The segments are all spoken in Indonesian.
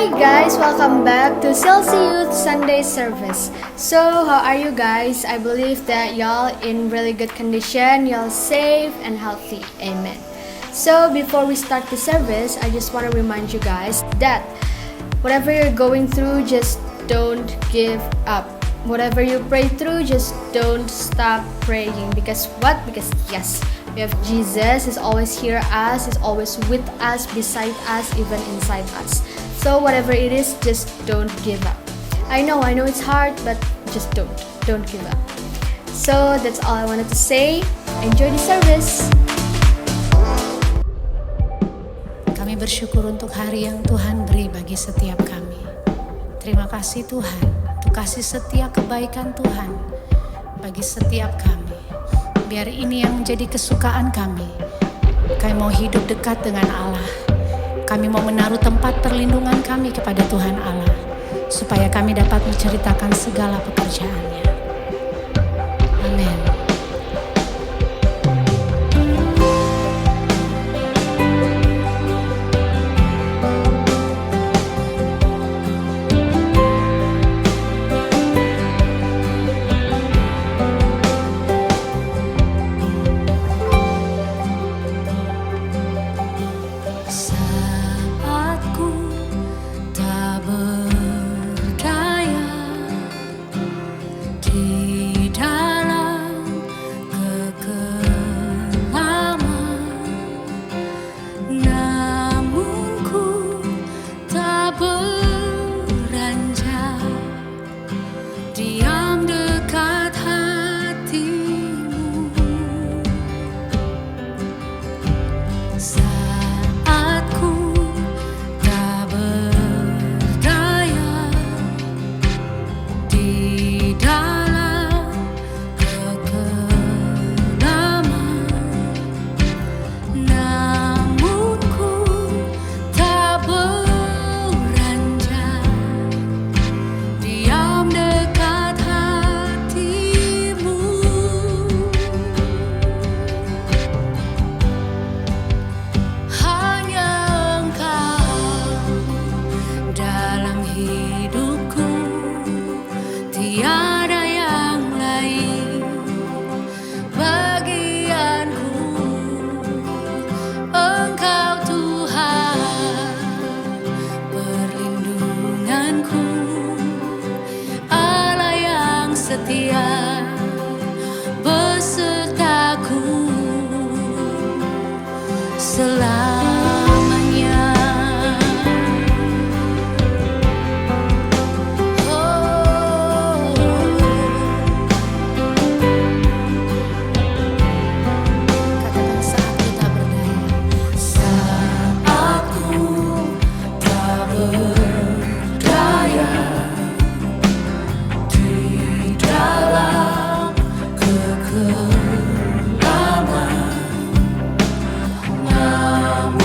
Hi guys, welcome back to Chelsea Youth Sunday Service. So how are you guys? I believe that y'all in really good condition, y'all safe and healthy. Amen. So before we start the service, I just want to remind you guys that whatever you're going through, just don't give up. Whatever you pray through, just don't stop praying. Because what? Because yes, we have Jesus. He's always hear us. He's always with us, beside us, even inside us. So whatever it is, just don't give up. I know it's hard, but just don't give up. So that's all I wanted to say. Enjoy the service. Kami bersyukur untuk hari yang Tuhan beri bagi setiap kami. Terima kasih Tuhan untuk kasih setia kebaikan Tuhan bagi setiap kami. Biar ini yang menjadi kesukaan kami. Kami mau hidup dekat dengan Allah. Kami mau menaruh tempat perlindungan kami kepada Tuhan Allah, supaya kami dapat menceritakan segala pekerjaannya. Amin. Setia besertaku selamanya. Katakan saat kita berdaya. Saat ku tak berdaya dalam kekelaman, namun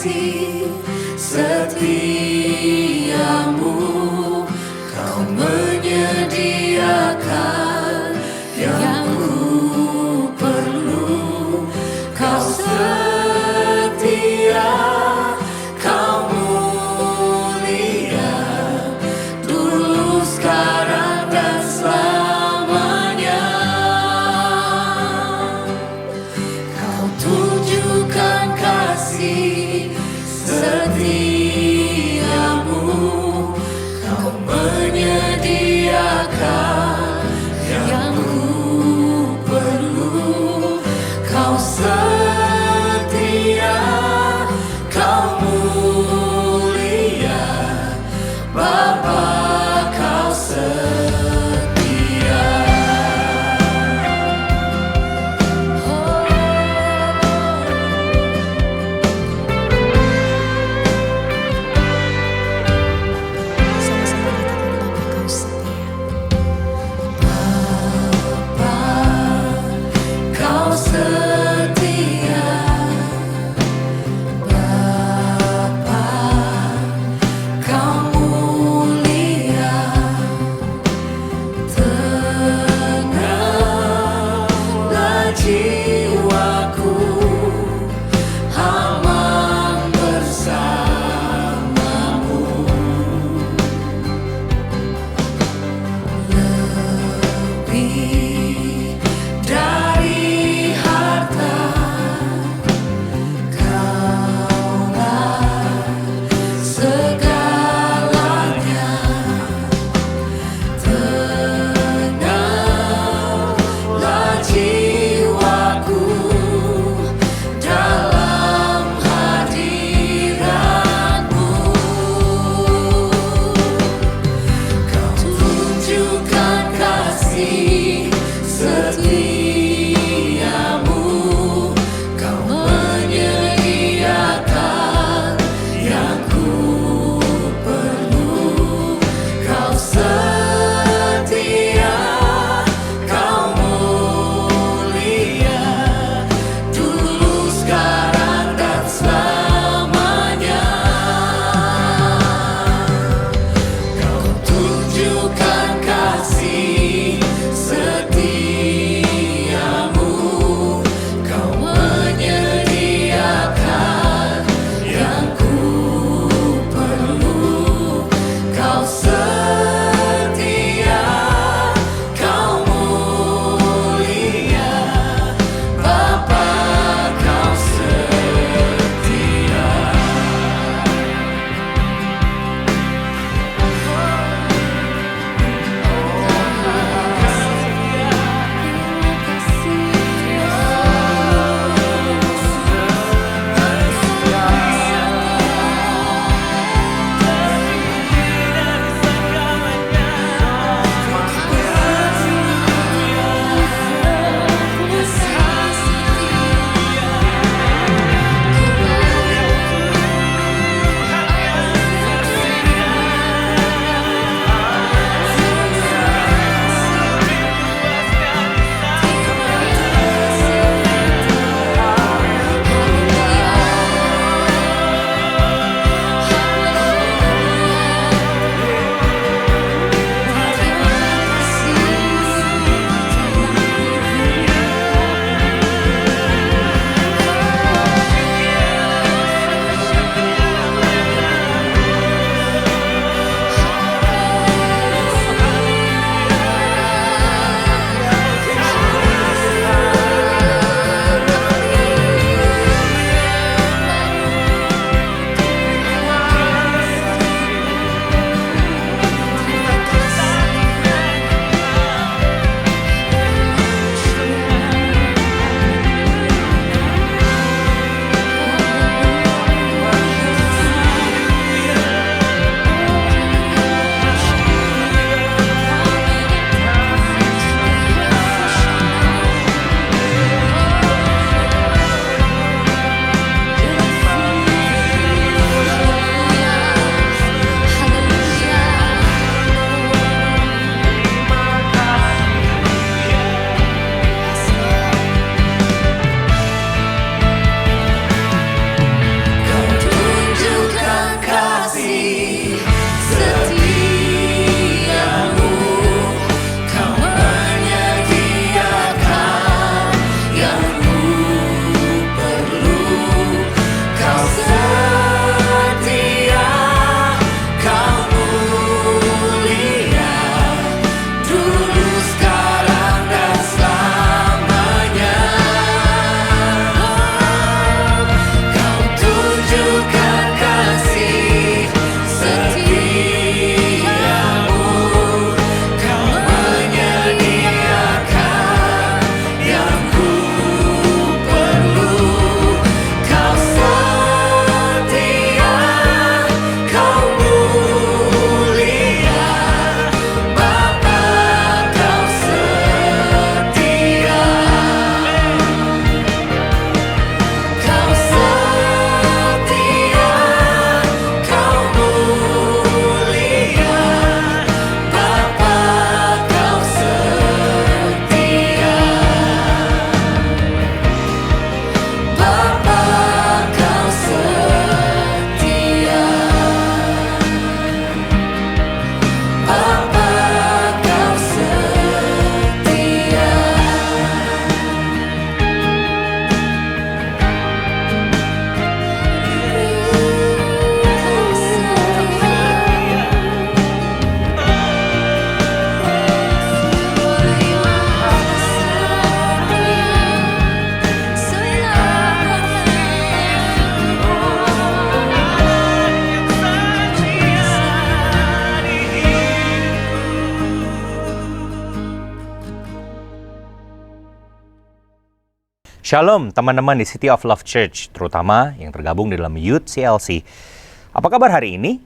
kasih setiamu, kau menyediakan yang ku perlu. Kau setia, kau mulia, dulu, sekarang, dan selamanya. Kau tunjukkan kasih setiamu, kau menyediakan yang ku perlu. Kau setia, kau mulia, Bapa, kau setia. Sama-sama katakan Bapa kau setia. Bapa, kau setia. Shalom teman-teman di City of Love Church, terutama yang tergabung di dalam Youth CLC. Apa kabar hari ini?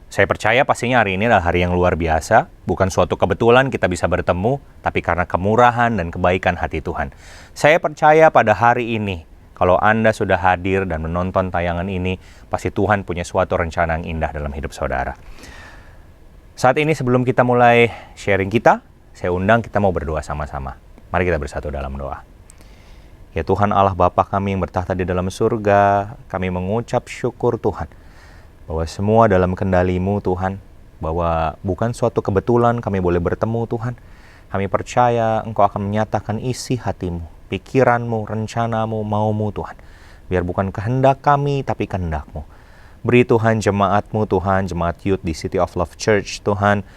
Saya percaya pastinya hari ini adalah hari yang luar biasa. Bukan suatu kebetulan kita bisa bertemu, tapi karena kemurahan dan kebaikan hati Tuhan. Saya percaya pada hari ini, kalau Anda sudah hadir dan menonton tayangan ini, pasti Tuhan punya suatu rencana yang indah dalam hidup saudara. Saat ini sebelum kita mulai sharing kita, saya undang kita mau berdoa sama-sama. Mari kita bersatu dalam doa. Ya Tuhan Allah Bapa kami yang bertahta di dalam surga, kami mengucap syukur Tuhan, bahwa semua dalam kendali-Mu Tuhan, bahwa bukan suatu kebetulan kami boleh bertemu Tuhan. Kami percaya Engkau akan menyatakan isi hati-Mu, pikiran-Mu, rencana-Mu, mau-Mu Tuhan. Biar bukan kehendak kami, tapi kehendak-Mu. Beri Tuhan jemaat-Mu Tuhan, jemaat youth di City of Love Church Tuhan,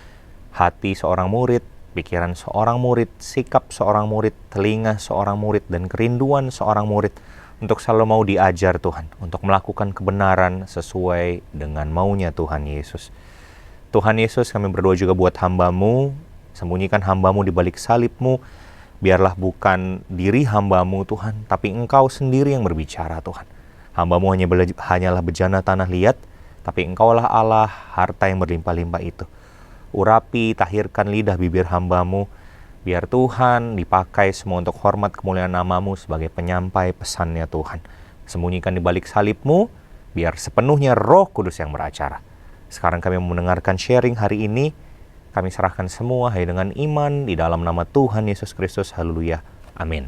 hati seorang murid, pikiran seorang murid, sikap seorang murid, telinga seorang murid, dan kerinduan seorang murid untuk selalu mau diajar Tuhan, untuk melakukan kebenaran sesuai dengan maunya Tuhan Yesus. Tuhan Yesus, kami berdoa juga buat hamba-Mu, sembunyikan hamba-Mu di balik salib-Mu, biarlah bukan diri hamba-Mu Tuhan, tapi Engkau sendiri yang berbicara Tuhan. Hamba-Mu hanyalah bejana tanah liat, tapi Engkaulah Allah, harta yang berlimpah-limpah itu. Urapi, tahirkan lidah bibir hamba-Mu, biar Tuhan dipakai semua untuk hormat kemuliaan nama-Mu sebagai penyampai pesannya Tuhan. Sembunyikan di balik salib-Mu, biar sepenuhnya Roh Kudus yang beracara. Sekarang kami mendengarkan sharing hari ini, kami serahkan semua dengan iman di dalam nama Tuhan Yesus Kristus. Haleluya. Amin.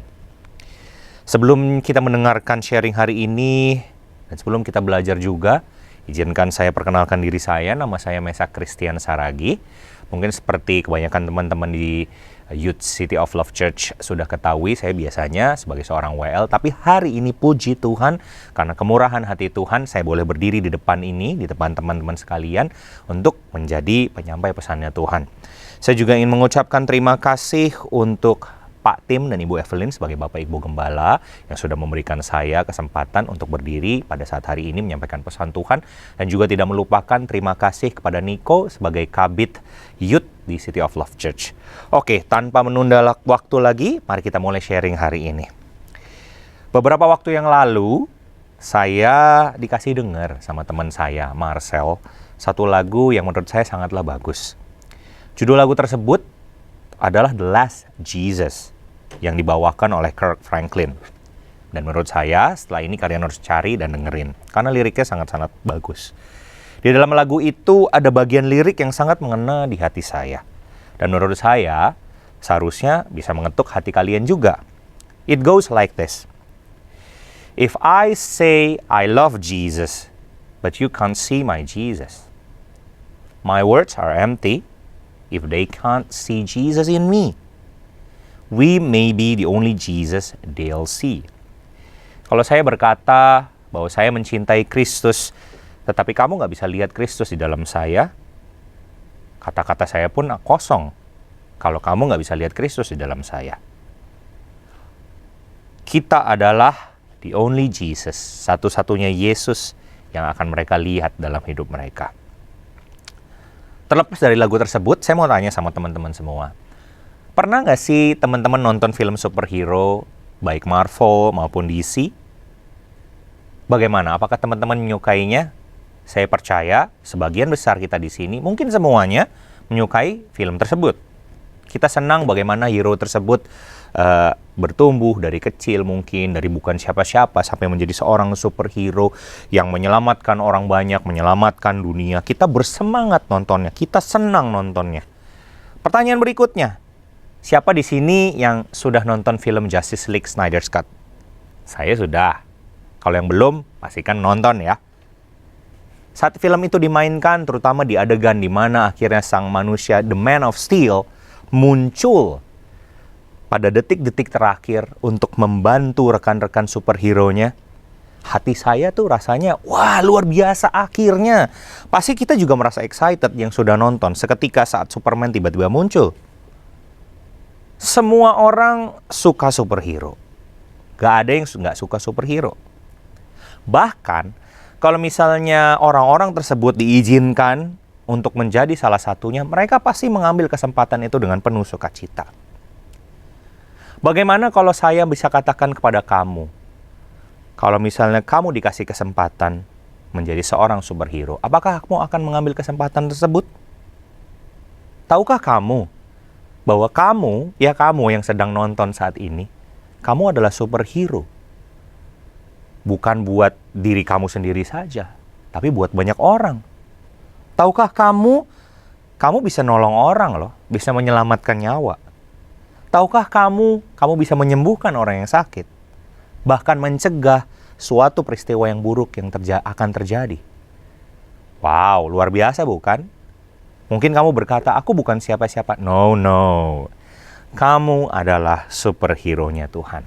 Sebelum kita mendengarkan sharing hari ini, dan sebelum kita belajar juga, izinkan saya perkenalkan diri saya, nama saya Mesak Christian Saragi. Mungkin seperti kebanyakan teman-teman di Youth City of Love Church sudah ketahui, saya biasanya sebagai seorang WL, tapi hari ini puji Tuhan, karena kemurahan hati Tuhan, saya boleh berdiri di depan ini, di depan teman-teman sekalian, untuk menjadi penyampai pesannya Tuhan. Saya juga ingin mengucapkan terima kasih untuk Pak Tim dan Ibu Evelyn sebagai Bapak Ibu Gembala yang sudah memberikan saya kesempatan untuk berdiri pada saat hari ini menyampaikan pesan Tuhan, dan juga tidak melupakan terima kasih kepada Niko sebagai Kabid Youth di City of Love Church. Oke, tanpa menunda waktu lagi, mari kita mulai sharing hari ini. Beberapa waktu yang lalu, saya dikasih dengar sama teman saya, Marcel, satu lagu yang menurut saya sangatlah bagus. Judul lagu tersebut adalah The Last Jesus yang dibawakan oleh Kirk Franklin. Dan menurut saya setelah ini kalian harus cari dan dengerin karena liriknya sangat-sangat bagus. Di dalam lagu itu ada bagian lirik yang sangat mengena di hati saya. Dan menurut saya seharusnya bisa mengetuk hati kalian juga. It goes like this. If I say I love Jesus, but you can't see my Jesus, my words are empty if they can't see Jesus in me. We may be the only Jesus they'll see. Kalau saya berkata bahwa saya mencintai Kristus, tetapi kamu nggak bisa lihat Kristus di dalam saya, kata-kata saya pun kosong kalau kamu nggak bisa lihat Kristus di dalam saya. Kita adalah the only Jesus, satu-satunya Yesus yang akan mereka lihat dalam hidup mereka. Terlepas dari lagu tersebut, saya mau tanya sama teman-teman semua. Pernah nggak sih teman-teman nonton film superhero, baik Marvel maupun DC? Bagaimana? Apakah teman-teman menyukainya? Saya percaya sebagian besar kita di sini, mungkin semuanya, menyukai film tersebut. Kita senang bagaimana hero tersebut bertumbuh dari kecil mungkin, dari bukan siapa-siapa sampai menjadi seorang superhero yang menyelamatkan orang banyak, menyelamatkan dunia. Kita bersemangat nontonnya, kita senang nontonnya. Pertanyaan berikutnya, siapa di sini yang sudah nonton film Justice League Snyder's Cut? Saya sudah. Kalau yang belum, pastikan nonton ya. Saat film itu dimainkan, terutama di adegan di mana akhirnya sang manusia, The Man of Steel, muncul pada detik-detik terakhir untuk membantu rekan-rekan superhero-nya, hati saya tuh rasanya, wah luar biasa akhirnya. Pasti kita juga merasa excited yang sudah nonton seketika saat Superman tiba-tiba muncul. Semua orang suka superhero. Gak ada yang gak suka superhero. Bahkan, kalau misalnya orang-orang tersebut diizinkan untuk menjadi salah satunya, mereka pasti mengambil kesempatan itu dengan penuh sukacita. Bagaimana kalau saya bisa katakan kepada kamu, kalau misalnya kamu dikasih kesempatan menjadi seorang superhero, apakah kamu akan mengambil kesempatan tersebut? Tahukah kamu bahwa kamu yang sedang nonton saat ini, kamu adalah superhero. Bukan buat diri kamu sendiri saja, tapi buat banyak orang. Tahukah kamu bisa nolong orang loh, bisa menyelamatkan nyawa. Tahukah kamu bisa menyembuhkan orang yang sakit, bahkan mencegah suatu peristiwa yang buruk yang akan terjadi. Wow, luar biasa bukan? Mungkin kamu berkata, aku bukan siapa-siapa. No. Kamu adalah superhero-nya Tuhan.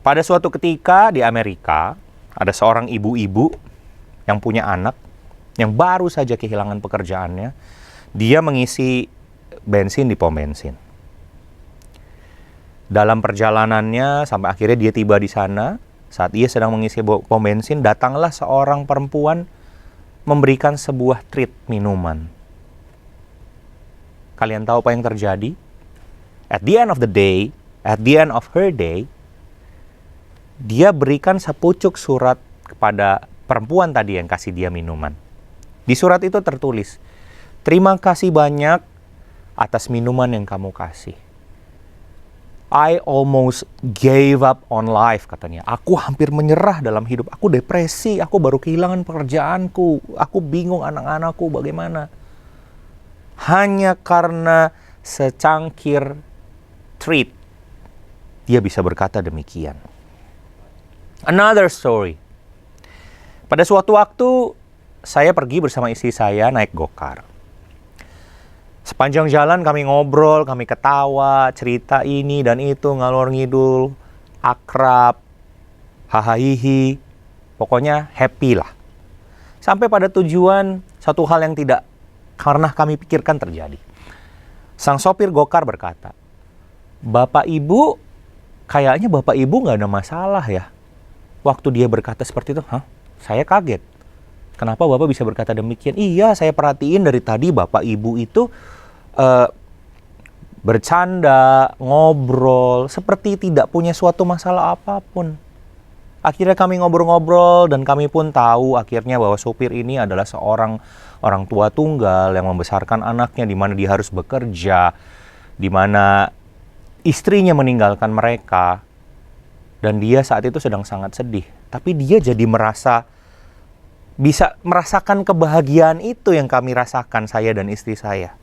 Pada suatu ketika di Amerika, ada seorang ibu-ibu yang punya anak yang baru saja kehilangan pekerjaannya. Dia mengisi bensin di pom bensin. Dalam perjalanannya sampai akhirnya dia tiba di sana, saat ia sedang mengisi pom bensin, datanglah seorang perempuan memberikan sebuah treat minuman. Kalian tahu apa yang terjadi? At the end of the day, at the end of her day, dia berikan sepucuk surat kepada perempuan tadi yang kasih dia minuman. Di surat itu tertulis, terima kasih banyak atas minuman yang kamu kasih. I almost gave up on life, katanya. Aku hampir menyerah dalam hidup. Aku depresi, aku baru kehilangan pekerjaanku. Aku bingung anak-anakku bagaimana. Hanya karena secangkir treat, dia bisa berkata demikian. Another story. Pada suatu waktu, saya pergi bersama istri saya naik gokar. Sepanjang jalan kami ngobrol, kami ketawa, cerita ini dan itu, ngalor ngidul, akrab, hahaha, pokoknya happy lah. Sampai pada tujuan, satu hal yang tidak pernah kami pikirkan terjadi. Sang sopir gokar berkata, kayaknya Bapak Ibu nggak ada masalah ya. Waktu dia berkata seperti itu, saya kaget. Kenapa Bapak bisa berkata demikian? Iya, saya perhatiin dari tadi Bapak Ibu itu bercanda, ngobrol, seperti tidak punya suatu masalah apapun. Akhirnya kami ngobrol-ngobrol dan kami pun tahu akhirnya bahwa sopir ini adalah seorang orang tua tunggal yang membesarkan anaknya di mana dia harus bekerja, di mana istrinya meninggalkan mereka. Dan dia saat itu sedang sangat sedih. Tapi dia jadi bisa merasakan kebahagiaan itu yang kami rasakan, saya dan istri saya.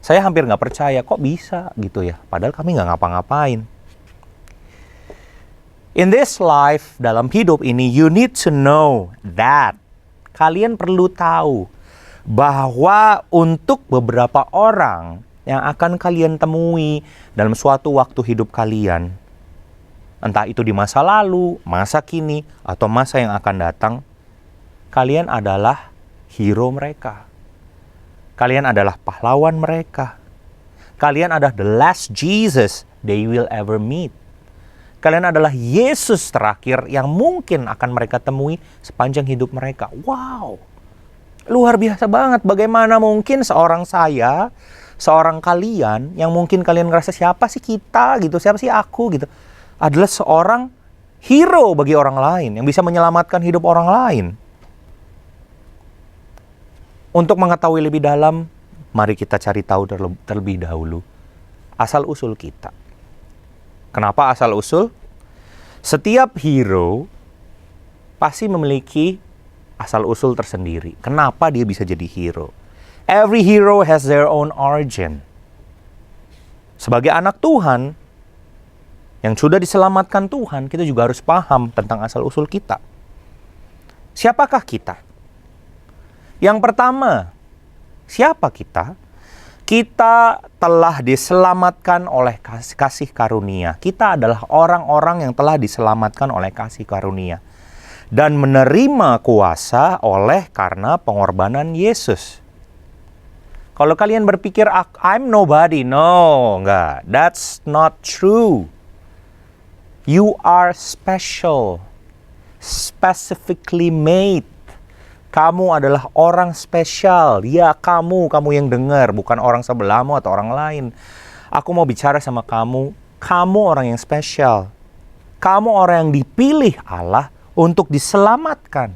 Saya hampir nggak percaya, kok bisa gitu ya. Padahal kami nggak ngapa-ngapain. In this life, dalam hidup ini, you need to know that. Kalian perlu tahu bahwa untuk beberapa orang yang akan kalian temui dalam suatu waktu hidup kalian, entah itu di masa lalu, masa kini, atau masa yang akan datang, kalian adalah hero mereka. Kalian adalah pahlawan mereka. Kalian adalah the last Jesus they will ever meet. Kalian adalah Yesus terakhir yang mungkin akan mereka temui sepanjang hidup mereka. Wow, luar biasa banget. Bagaimana mungkin seorang saya, seorang kalian, yang mungkin kalian ngerasa siapa sih kita gitu, siapa sih aku gitu, adalah seorang hero bagi orang lain, yang bisa menyelamatkan hidup orang lain. Untuk mengetahui lebih dalam, mari kita cari tahu terlebih dahulu asal-usul kita. Kenapa asal-usul? Setiap hero pasti memiliki asal-usul tersendiri. Kenapa dia bisa jadi hero? Every hero has their own origin. Sebagai anak Tuhan, yang sudah diselamatkan Tuhan, kita juga harus paham tentang asal-usul kita. Siapakah kita? Yang pertama, siapa kita? Kita telah diselamatkan oleh kasih karunia. Kita adalah orang-orang yang telah diselamatkan oleh kasih karunia. Dan menerima kuasa oleh karena pengorbanan Yesus. Kalau kalian berpikir, I'm nobody. No, enggak. That's not true. You are special, specifically made. Kamu adalah orang spesial. Ya, kamu yang dengar, bukan orang sebelahmu atau orang lain. Aku mau bicara sama kamu, kamu orang yang spesial. Kamu orang yang dipilih Allah untuk diselamatkan.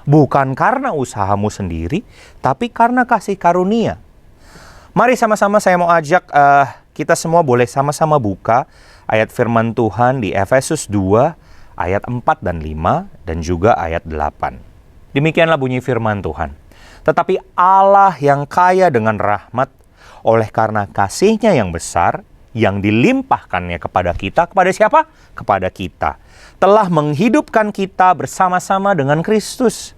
Bukan karena usahamu sendiri, tapi karena kasih karunia. Mari sama-sama saya mau ajak kita semua boleh sama-sama buka ayat firman Tuhan di Efesus 2 ayat 4 dan 5 dan juga ayat 8. Demikianlah bunyi firman Tuhan. Tetapi Allah yang kaya dengan rahmat, oleh karena kasih-Nya yang besar, yang dilimpahkannya kepada kita, kepada siapa? Kepada kita. Telah menghidupkan kita bersama-sama dengan Kristus.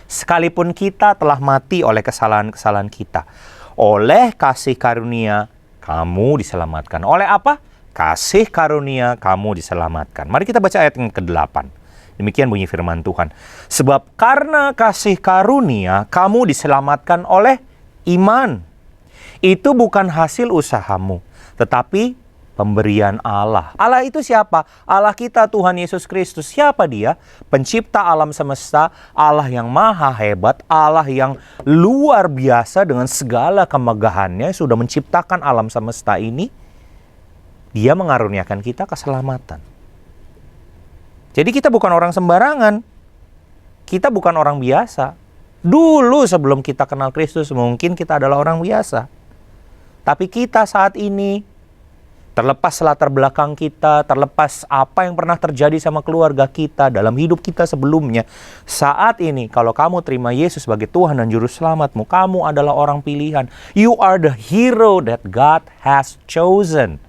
Sekalipun kita telah mati oleh kesalahan-kesalahan kita. Oleh kasih karunia, kamu diselamatkan. Oleh apa? Kasih karunia, kamu diselamatkan. Mari kita baca ayat yang ke-8. Demikian bunyi firman Tuhan. Sebab karena kasih karunia, kamu diselamatkan oleh iman. Itu bukan hasil usahamu, tetapi pemberian Allah. Allah itu siapa? Allah kita, Tuhan Yesus Kristus. Siapa Dia? Pencipta alam semesta, Allah yang maha hebat, Allah yang luar biasa dengan segala kemegahannya sudah menciptakan alam semesta ini. Dia mengaruniakan kita keselamatan. Jadi kita bukan orang sembarangan. Kita bukan orang biasa. Dulu sebelum kita kenal Kristus, mungkin kita adalah orang biasa. Tapi kita saat ini, terlepas latar belakang kita, terlepas apa yang pernah terjadi sama keluarga kita, dalam hidup kita sebelumnya, saat ini kalau kamu terima Yesus sebagai Tuhan dan Juru Selamatmu, kamu adalah orang pilihan. You are the hero that God has chosen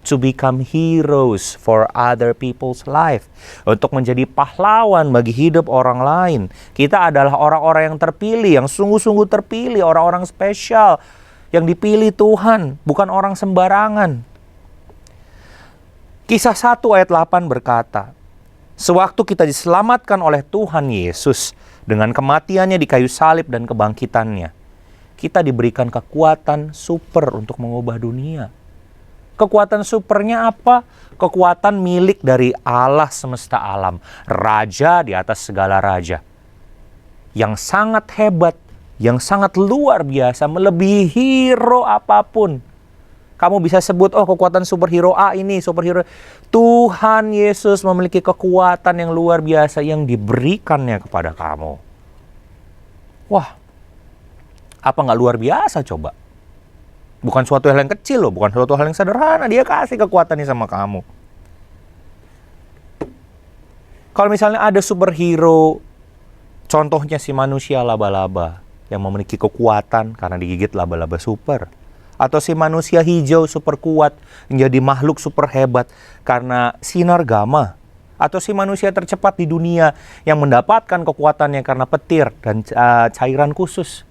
to become heroes for other people's life. Untuk menjadi pahlawan bagi hidup orang lain. Kita adalah orang-orang yang terpilih, yang sungguh-sungguh terpilih, orang-orang spesial, yang dipilih Tuhan, bukan orang sembarangan. Kisah 1 ayat 8 berkata, sewaktu kita diselamatkan oleh Tuhan Yesus dengan kematiannya di kayu salib dan kebangkitannya, kita diberikan kekuatan super untuk mengubah dunia. Kekuatan supernya apa? Kekuatan milik dari Allah semesta alam, Raja di atas segala raja, yang sangat hebat, yang sangat luar biasa, melebihi hero apapun. Kamu bisa sebut, oh kekuatan superhero A ini, superhero. Tuhan Yesus memiliki kekuatan yang luar biasa yang diberikannya kepada kamu. Wah, apa nggak luar biasa coba? Bukan suatu hal yang kecil loh, bukan suatu hal yang sederhana. Dia kasih kekuatannya sama kamu. Kalau misalnya ada superhero, contohnya si manusia laba-laba, yang memiliki kekuatan karena digigit laba-laba super. Atau si manusia hijau super kuat, menjadi makhluk super hebat karena sinar gamma. Atau si manusia tercepat di dunia yang mendapatkan kekuatannya karena petir dan cairan khusus.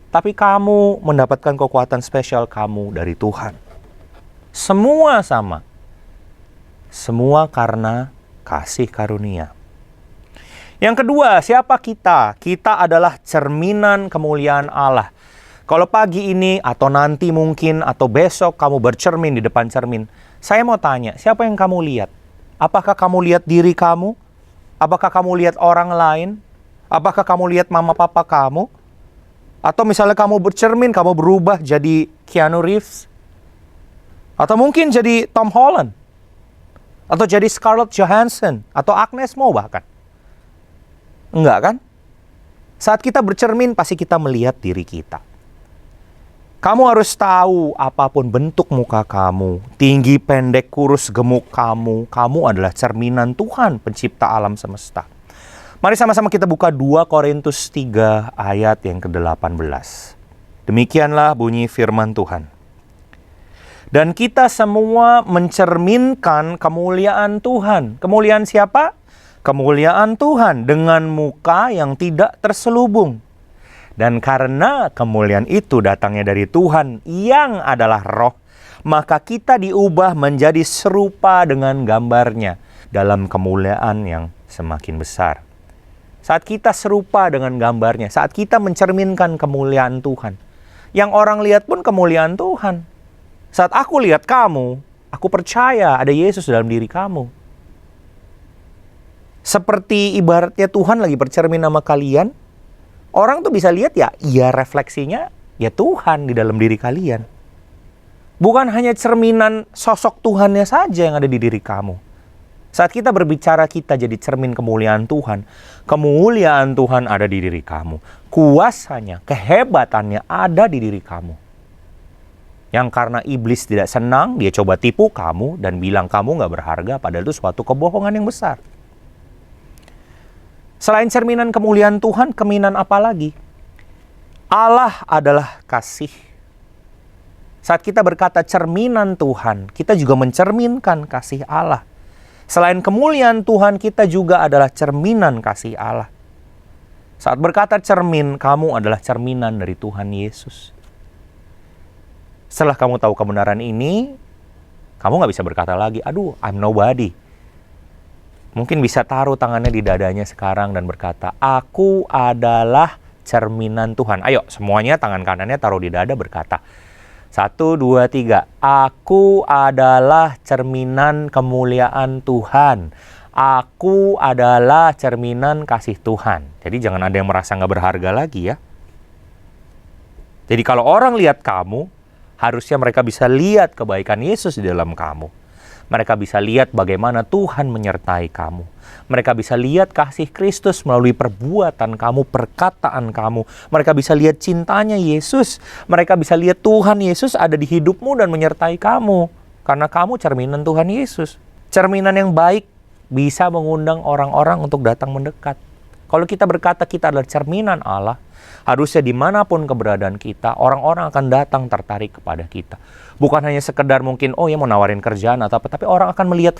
Tapi kamu mendapatkan kekuatan spesial kamu dari Tuhan. Semua sama. Semua karena kasih karunia. Yang kedua, siapa kita? Kita adalah cerminan kemuliaan Allah. Kalau pagi ini atau nanti mungkin atau besok kamu bercermin di depan cermin, saya mau tanya, siapa yang kamu lihat? Apakah kamu lihat diri kamu? Apakah kamu lihat orang lain? Apakah kamu lihat mama papa kamu? Atau misalnya kamu bercermin, kamu berubah jadi Keanu Reeves? Atau mungkin jadi Tom Holland? Atau jadi Scarlett Johansson? Atau Agnes Mo bahkan? Enggak kan? Saat kita bercermin, pasti kita melihat diri kita. Kamu harus tahu apapun bentuk muka kamu, tinggi, pendek, kurus, gemuk kamu adalah cerminan Tuhan, pencipta alam semesta. Mari sama-sama kita buka 2 Korintus 3 ayat yang ke-18. Demikianlah bunyi firman Tuhan. Dan kita semua mencerminkan kemuliaan Tuhan. Kemuliaan siapa? Kemuliaan Tuhan dengan muka yang tidak terselubung. Dan karena kemuliaan itu datangnya dari Tuhan yang adalah roh, maka kita diubah menjadi serupa dengan gambarnya dalam kemuliaan yang semakin besar. Saat kita serupa dengan gambarnya, saat kita mencerminkan kemuliaan Tuhan, yang orang lihat pun kemuliaan Tuhan. Saat aku lihat kamu, aku percaya ada Yesus dalam diri kamu. Seperti ibaratnya Tuhan lagi bercermin sama kalian, orang tuh bisa lihat ya refleksinya ya Tuhan di dalam diri kalian. Bukan hanya cerminan sosok Tuhannya saja yang ada di diri kamu. Saat kita berbicara kita jadi cermin kemuliaan Tuhan ada di diri kamu. Kuasanya, kehebatannya ada di diri kamu. Yang karena iblis tidak senang, dia coba tipu kamu dan bilang kamu gak berharga, padahal itu suatu kebohongan yang besar. Selain cerminan kemuliaan Tuhan, cerminan apa lagi? Allah adalah kasih. Saat kita berkata cerminan Tuhan, kita juga mencerminkan kasih Allah. Selain kemuliaan Tuhan, kita juga adalah cerminan kasih Allah. Saat berkata cermin, kamu adalah cerminan dari Tuhan Yesus. Setelah kamu tahu kebenaran ini, kamu gak bisa berkata lagi, aduh, I'm nobody. Mungkin bisa taruh tangannya di dadanya sekarang dan berkata, aku adalah cerminan Tuhan. Ayo, semuanya tangan kanannya taruh di dada berkata, 1, 2, 3. Aku adalah cerminan kemuliaan Tuhan. Aku adalah cerminan kasih Tuhan. Jadi jangan ada yang merasa nggak berharga lagi ya. Jadi kalau orang lihat kamu, harusnya mereka bisa lihat kebaikan Yesus di dalam kamu. Mereka bisa lihat bagaimana Tuhan menyertai kamu. Mereka bisa lihat kasih Kristus melalui perbuatan kamu, perkataan kamu. Mereka bisa lihat cintanya Yesus. Mereka bisa lihat Tuhan Yesus ada di hidupmu dan menyertai kamu. Karena kamu cerminan Tuhan Yesus. Cerminan yang baik bisa mengundang orang-orang untuk datang mendekat. Kalau kita berkata kita adalah cerminan Allah, harusnya dimanapun keberadaan kita, orang-orang akan datang tertarik kepada kita. Bukan hanya sekedar mungkin, oh ya mau nawarin kerjaan atau apa, tapi orang akan melihat,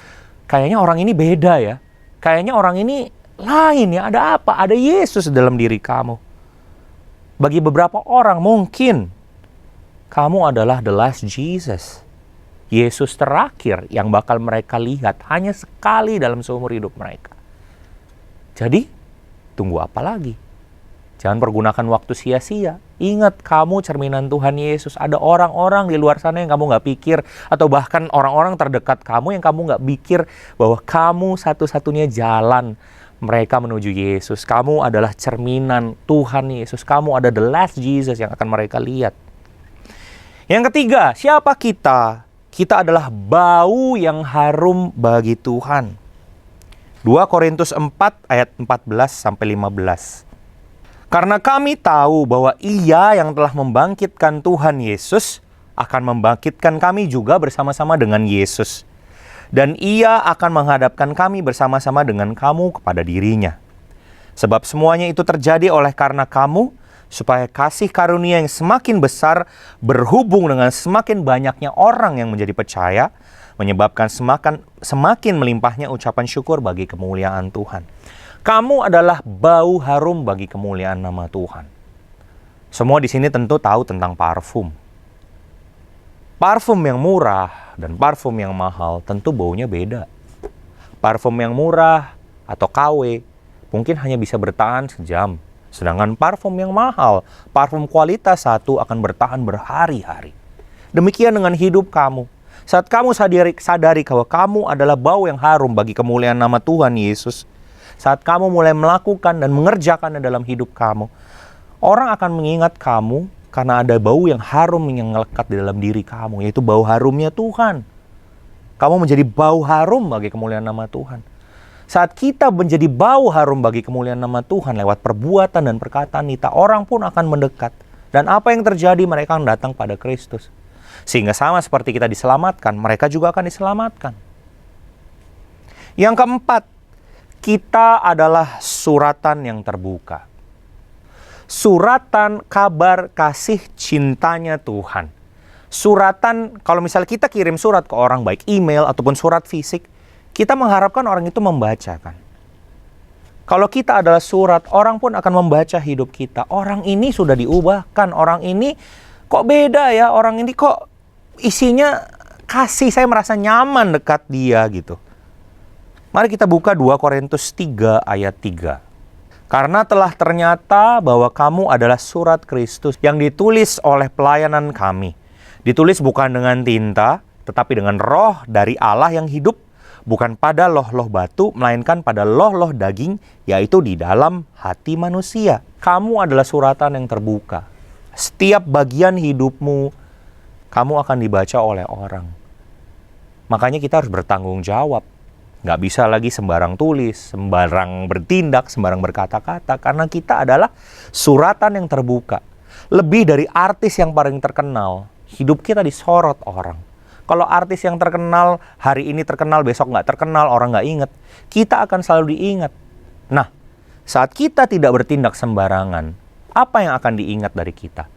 kayaknya orang ini beda ya. Kayaknya orang ini lain ya, ada apa? Ada Yesus dalam diri kamu. Bagi beberapa orang mungkin, kamu adalah the last Jesus. Yesus terakhir yang bakal mereka lihat hanya sekali dalam seumur hidup mereka. Jadi, tunggu apa lagi? Jangan pergunakan waktu sia-sia. Ingat, kamu cerminan Tuhan Yesus. Ada orang-orang di luar sana yang kamu gak pikir, atau bahkan orang-orang terdekat kamu yang kamu gak pikir bahwa kamu satu-satunya jalan mereka menuju Yesus. Kamu adalah cerminan Tuhan Yesus. Kamu ada the last Jesus yang akan mereka lihat. Yang ketiga, siapa kita? Kita adalah bau yang harum bagi Tuhan. 2 Korintus 4 ayat 14-15. Karena kami tahu bahwa Ia yang telah membangkitkan Tuhan Yesus akan membangkitkan kami juga bersama-sama dengan Yesus. Dan Ia akan menghadapkan kami bersama-sama dengan kamu kepada dirinya. Sebab semuanya itu terjadi oleh karena kamu, supaya kasih karunia yang semakin besar berhubung dengan semakin banyaknya orang yang menjadi percaya, menyebabkan semakin melimpahnya ucapan syukur bagi kemuliaan Tuhan. Kamu adalah bau harum bagi kemuliaan nama Tuhan. Semua di sini tentu tahu tentang parfum. Parfum yang murah dan parfum yang mahal tentu baunya beda. Parfum yang murah atau KW mungkin hanya bisa bertahan sejam. Sedangkan parfum yang mahal, parfum kualitas satu akan bertahan berhari-hari. Demikian dengan hidup kamu. Saat kamu sadari bahwa kamu adalah bau yang harum bagi kemuliaan nama Tuhan Yesus, saat kamu mulai melakukan dan mengerjakannya dalam hidup kamu, orang akan mengingat kamu karena ada bau yang harum yang melekat di dalam diri kamu, yaitu bau harumnya Tuhan. Kamu menjadi bau harum bagi kemuliaan nama Tuhan. Saat kita menjadi bau harum bagi kemuliaan nama Tuhan lewat perbuatan dan perkataan kita, orang pun akan mendekat. Dan apa yang terjadi? Mereka akan datang pada Kristus. Sehingga sama seperti kita diselamatkan, mereka juga akan diselamatkan. Yang keempat, kita adalah suratan yang terbuka. Suratan kabar kasih cintanya Tuhan. Suratan, kalau misalnya kita kirim surat ke orang, baik email ataupun surat fisik, kita mengharapkan orang itu membacakan. Kalau kita adalah surat, orang pun akan membaca hidup kita. Orang ini sudah diubahkan, orang ini kok beda ya, orang ini kok isinya kasih, saya merasa nyaman dekat dia gitu. Mari kita buka 2 Korintus 3 ayat 3. Karena telah ternyata bahwa kamu adalah surat Kristus yang ditulis oleh pelayanan kami. Ditulis bukan dengan tinta, tetapi dengan roh dari Allah yang hidup, bukan pada loh-loh batu, melainkan pada loh-loh daging, yaitu di dalam hati manusia. Kamu adalah suratan yang terbuka. Setiap bagian hidupmu kamu akan dibaca oleh orang. Makanya kita harus bertanggung jawab. Nggak bisa lagi sembarang tulis, sembarang bertindak, sembarang berkata-kata. Karena kita adalah suratan yang terbuka. Lebih dari artis yang paling terkenal, hidup kita disorot orang. Kalau artis yang terkenal, hari ini terkenal, besok nggak terkenal, orang nggak ingat, kita akan selalu diingat. Nah, saat kita tidak bertindak sembarangan, apa yang akan diingat dari kita?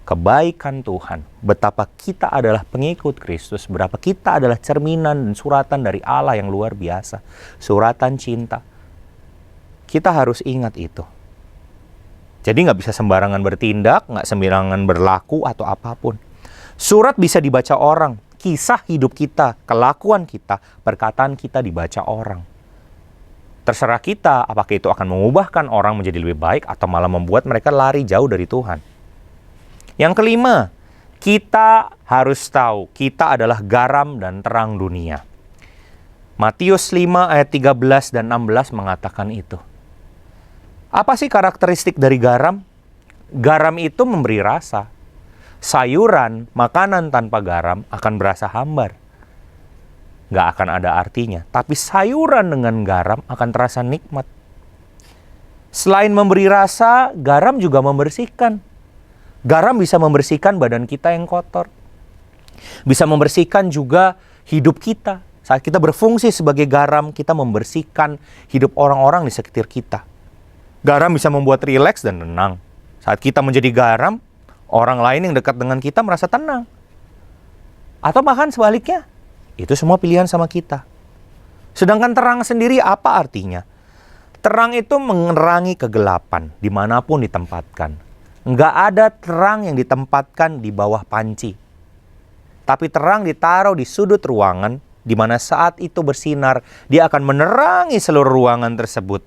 Kebaikan Tuhan, betapa kita adalah pengikut Kristus, berapa kita adalah cerminan dan suratan dari Allah yang luar biasa. Suratan cinta. Kita harus ingat itu. Jadi nggak bisa sembarangan bertindak, nggak sembarangan berlaku atau apapun. Surat bisa dibaca orang, kisah hidup kita, kelakuan kita, perkataan kita dibaca orang. Terserah kita apakah itu akan mengubahkan orang menjadi lebih baik atau malah membuat mereka lari jauh dari Tuhan. Yang kelima, kita harus tahu kita adalah garam dan terang dunia. Matius 5 ayat 13 dan 16 mengatakan itu. Apa sih karakteristik dari garam? Garam itu memberi rasa. Sayuran, makanan tanpa garam akan berasa hambar. Nggak akan ada artinya. Tapi sayuran dengan garam akan terasa nikmat. Selain memberi rasa, garam juga membersihkan. Garam bisa membersihkan badan kita yang kotor. Bisa membersihkan juga hidup kita. Saat kita berfungsi sebagai garam, kita membersihkan hidup orang-orang di sekitar kita. Garam bisa membuat rileks dan tenang. Saat kita menjadi garam, orang lain yang dekat dengan kita merasa tenang. Atau bahkan sebaliknya, itu semua pilihan sama kita. Sedangkan terang sendiri apa artinya? Terang itu menerangi kegelapan dimanapun ditempatkan. Nggak ada terang yang ditempatkan di bawah panci. Tapi terang ditaruh di sudut ruangan, di mana saat itu bersinar, dia akan menerangi seluruh ruangan tersebut.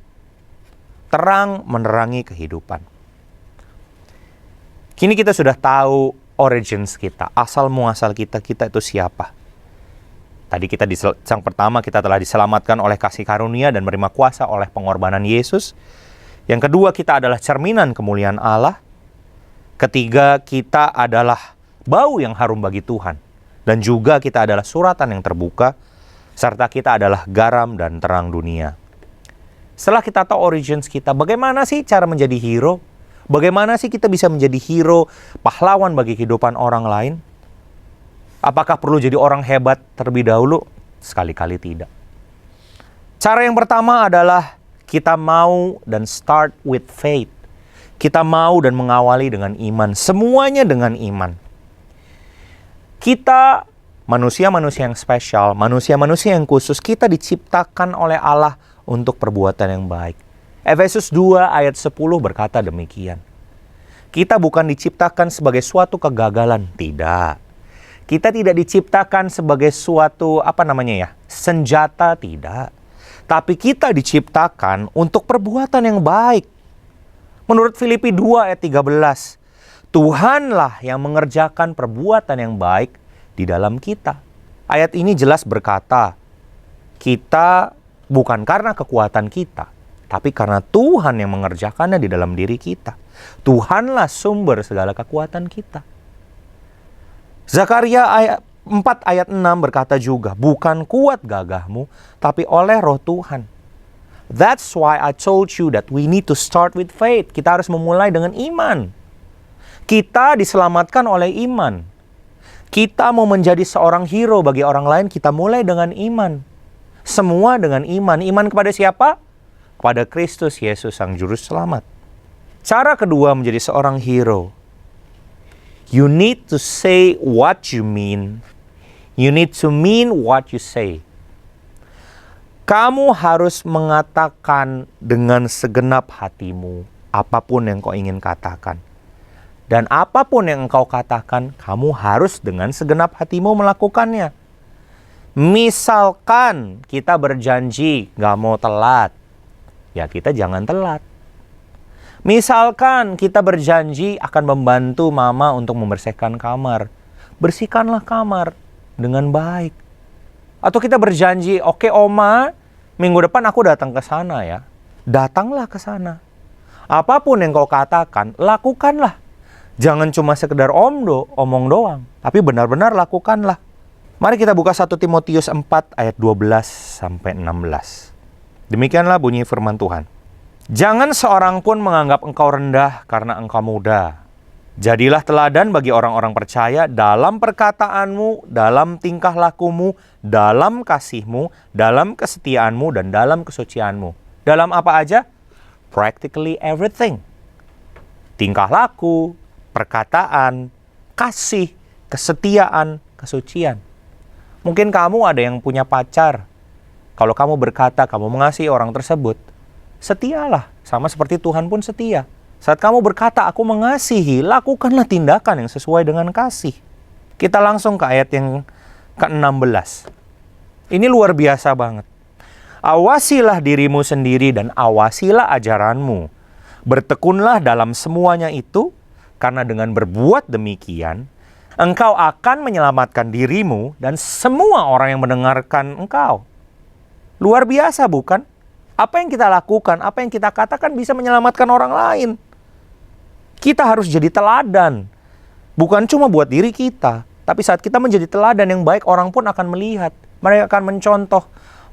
Terang menerangi kehidupan. Kini kita sudah tahu origins kita, asal muasal kita itu siapa. Tadi yang pertama kita telah diselamatkan oleh kasih karunia dan menerima kuasa oleh pengorbanan Yesus. Yang kedua, kita adalah cerminan kemuliaan Allah. Ketiga, kita adalah bau yang harum bagi Tuhan. Dan juga kita adalah suratan yang terbuka, serta kita adalah garam dan terang dunia. Setelah kita tahu origins kita, bagaimana sih cara menjadi hero? Bagaimana sih kita bisa menjadi hero, pahlawan bagi kehidupan orang lain? Apakah perlu jadi orang hebat terlebih dahulu? Sekali-kali tidak. Cara yang pertama adalah kita mau dan start with faith. Kita mau dan mengawali dengan iman. Semuanya dengan iman. Kita manusia-manusia yang spesial, manusia-manusia yang khusus, kita diciptakan oleh Allah untuk perbuatan yang baik. Efesus 2 ayat 10 berkata demikian. Kita bukan diciptakan sebagai suatu kegagalan, tidak. Kita tidak diciptakan sebagai suatu senjata, tidak. Tapi kita diciptakan untuk perbuatan yang baik. Menurut Filipi 2 ayat 13, Tuhanlah yang mengerjakan perbuatan yang baik di dalam kita. Ayat ini jelas berkata, kita bukan karena kekuatan kita, tapi karena Tuhan yang mengerjakannya di dalam diri kita. Tuhanlah sumber segala kekuatan kita. Zakaria 4 ayat 6 berkata juga, bukan kuat gagahmu, tapi oleh roh Tuhan. That's why I told you that we need to start with faith. Kita harus memulai dengan iman. Kita diselamatkan oleh iman. Kita mau menjadi seorang hero bagi orang lain, kita mulai dengan iman. Semua dengan iman. Iman kepada siapa? Kepada Kristus Yesus sang juru selamat. Cara kedua menjadi seorang hero. You need to say what you mean. You need to mean what you say. Kamu harus mengatakan dengan segenap hatimu apapun yang kau ingin katakan. Dan apapun yang engkau katakan, kamu harus dengan segenap hatimu melakukannya. Misalkan kita berjanji gak mau telat, ya kita jangan telat. Misalkan kita berjanji akan membantu mama untuk membersihkan kamar, bersihkanlah kamar dengan baik. Atau kita berjanji, oke oma, minggu depan aku datang ke sana ya. Datanglah ke sana. Apapun yang kau katakan, lakukanlah. Jangan cuma sekedar omong doang, tapi benar-benar lakukanlah. Mari kita buka 1 Timotius 4 ayat 12 sampai 16. Demikianlah bunyi firman Tuhan. Jangan seorang pun menganggap engkau rendah karena engkau muda. Jadilah teladan bagi orang-orang percaya dalam perkataanmu, dalam tingkah lakumu, dalam kasihmu, dalam kesetiaanmu, dan dalam kesucianmu. Dalam apa aja? Practically everything. Tingkah laku, perkataan, kasih, kesetiaan, kesucian. Mungkin kamu ada yang punya pacar. Kalau kamu berkata kamu mengasihi orang tersebut, setialah. Sama seperti Tuhan pun setia. Saat kamu berkata, aku mengasihi, lakukanlah tindakan yang sesuai dengan kasih. Kita langsung ke ayat yang ke-16. Ini luar biasa banget. Awasilah dirimu sendiri dan awasilah ajaranmu. Bertekunlah dalam semuanya itu, karena dengan berbuat demikian, engkau akan menyelamatkan dirimu dan semua orang yang mendengarkan engkau. Luar biasa bukan? Apa yang kita lakukan, apa yang kita katakan bisa menyelamatkan orang lain. Kita harus jadi teladan. Bukan cuma buat diri kita, tapi saat kita menjadi teladan yang baik, orang pun akan melihat. Mereka akan mencontoh.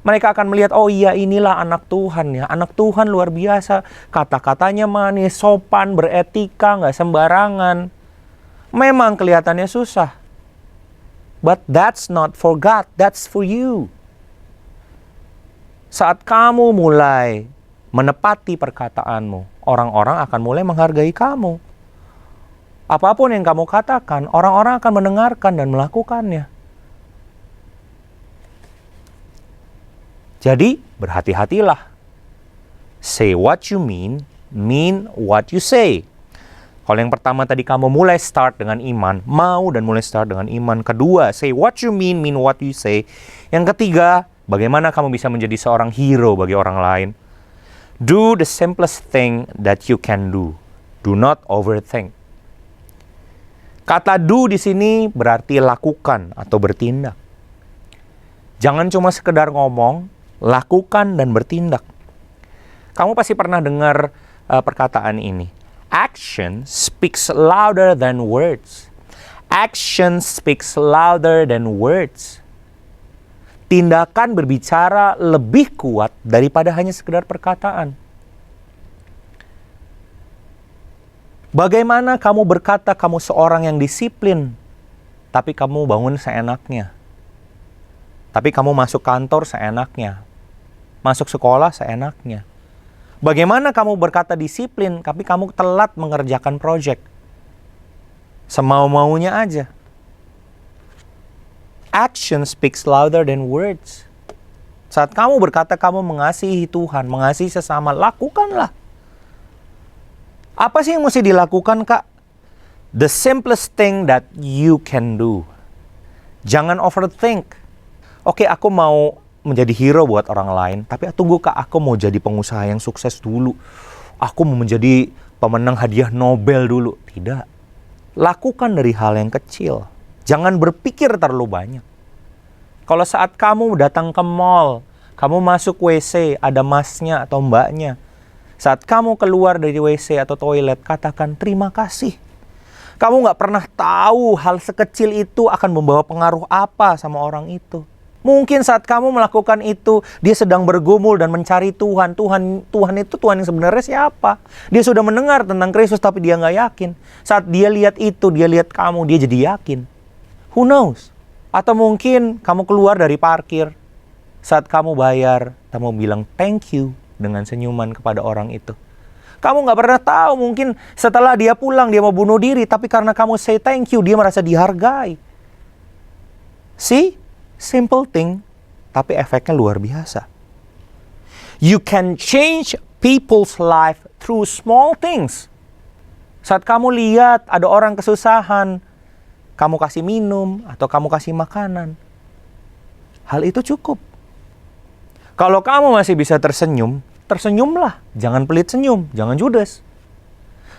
Mereka akan melihat, oh iya inilah anak Tuhan ya. Anak Tuhan luar biasa. Kata-katanya manis, sopan, beretika, nggak sembarangan. Memang kelihatannya susah. But that's not for God, that's for you. Saat kamu mulai menepati perkataanmu, orang-orang akan mulai menghargai kamu. Apapun yang kamu katakan, orang-orang akan mendengarkan dan melakukannya. Jadi, berhati-hatilah. Say what you mean what you say. Kalau yang pertama tadi kamu mulai start dengan iman, mau dan mulai start dengan iman. Kedua, say what you mean what you say. Yang ketiga, bagaimana kamu bisa menjadi seorang hero bagi orang lain. Do the simplest thing that you can do. Do not overthink. Kata do di sini berarti lakukan atau bertindak. Jangan cuma sekedar ngomong, lakukan dan bertindak. Kamu pasti pernah dengar perkataan ini. Action speaks louder than words. Action speaks louder than words. Tindakan berbicara lebih kuat daripada hanya sekedar perkataan. Bagaimana kamu berkata kamu seorang yang disiplin, tapi kamu bangun seenaknya. Tapi kamu masuk kantor seenaknya. Masuk sekolah seenaknya. Bagaimana kamu berkata disiplin, tapi kamu telat mengerjakan proyek. Semau-maunya aja. Action speaks louder than words. Saat kamu berkata kamu mengasihi Tuhan, mengasihi sesama, lakukanlah. Apa sih yang mesti dilakukan, Kak? The simplest thing that you can do. Jangan overthink. Oke, aku mau menjadi hero buat orang lain, tapi tunggu, Kak, aku mau jadi pengusaha yang sukses dulu. Aku mau menjadi pemenang hadiah Nobel dulu. Tidak. Lakukan dari hal yang kecil. Jangan berpikir terlalu banyak. Kalau saat kamu datang ke mall, kamu masuk WC, ada masnya atau mbaknya. Saat kamu keluar dari WC atau toilet, katakan terima kasih. Kamu nggak pernah tahu hal sekecil itu akan membawa pengaruh apa sama orang itu. Mungkin saat kamu melakukan itu, dia sedang bergumul dan mencari Tuhan. Tuhan itu Tuhan yang sebenarnya siapa? Dia sudah mendengar tentang Kristus tapi dia nggak yakin. Saat dia lihat itu, dia lihat kamu, dia jadi yakin. Who knows? Atau mungkin kamu keluar dari parkir. Saat kamu bayar, kamu bilang thank you dengan senyuman kepada orang itu. Kamu nggak pernah tahu, mungkin setelah dia pulang, dia mau bunuh diri. Tapi karena kamu say thank you, dia merasa dihargai. See? Simple thing, tapi efeknya luar biasa. You can change people's life through small things. Saat kamu lihat ada orang kesusahan, kamu kasih minum atau kamu kasih makanan. Hal itu cukup. Kalau kamu masih bisa tersenyum, tersenyumlah. Jangan pelit senyum, jangan judes.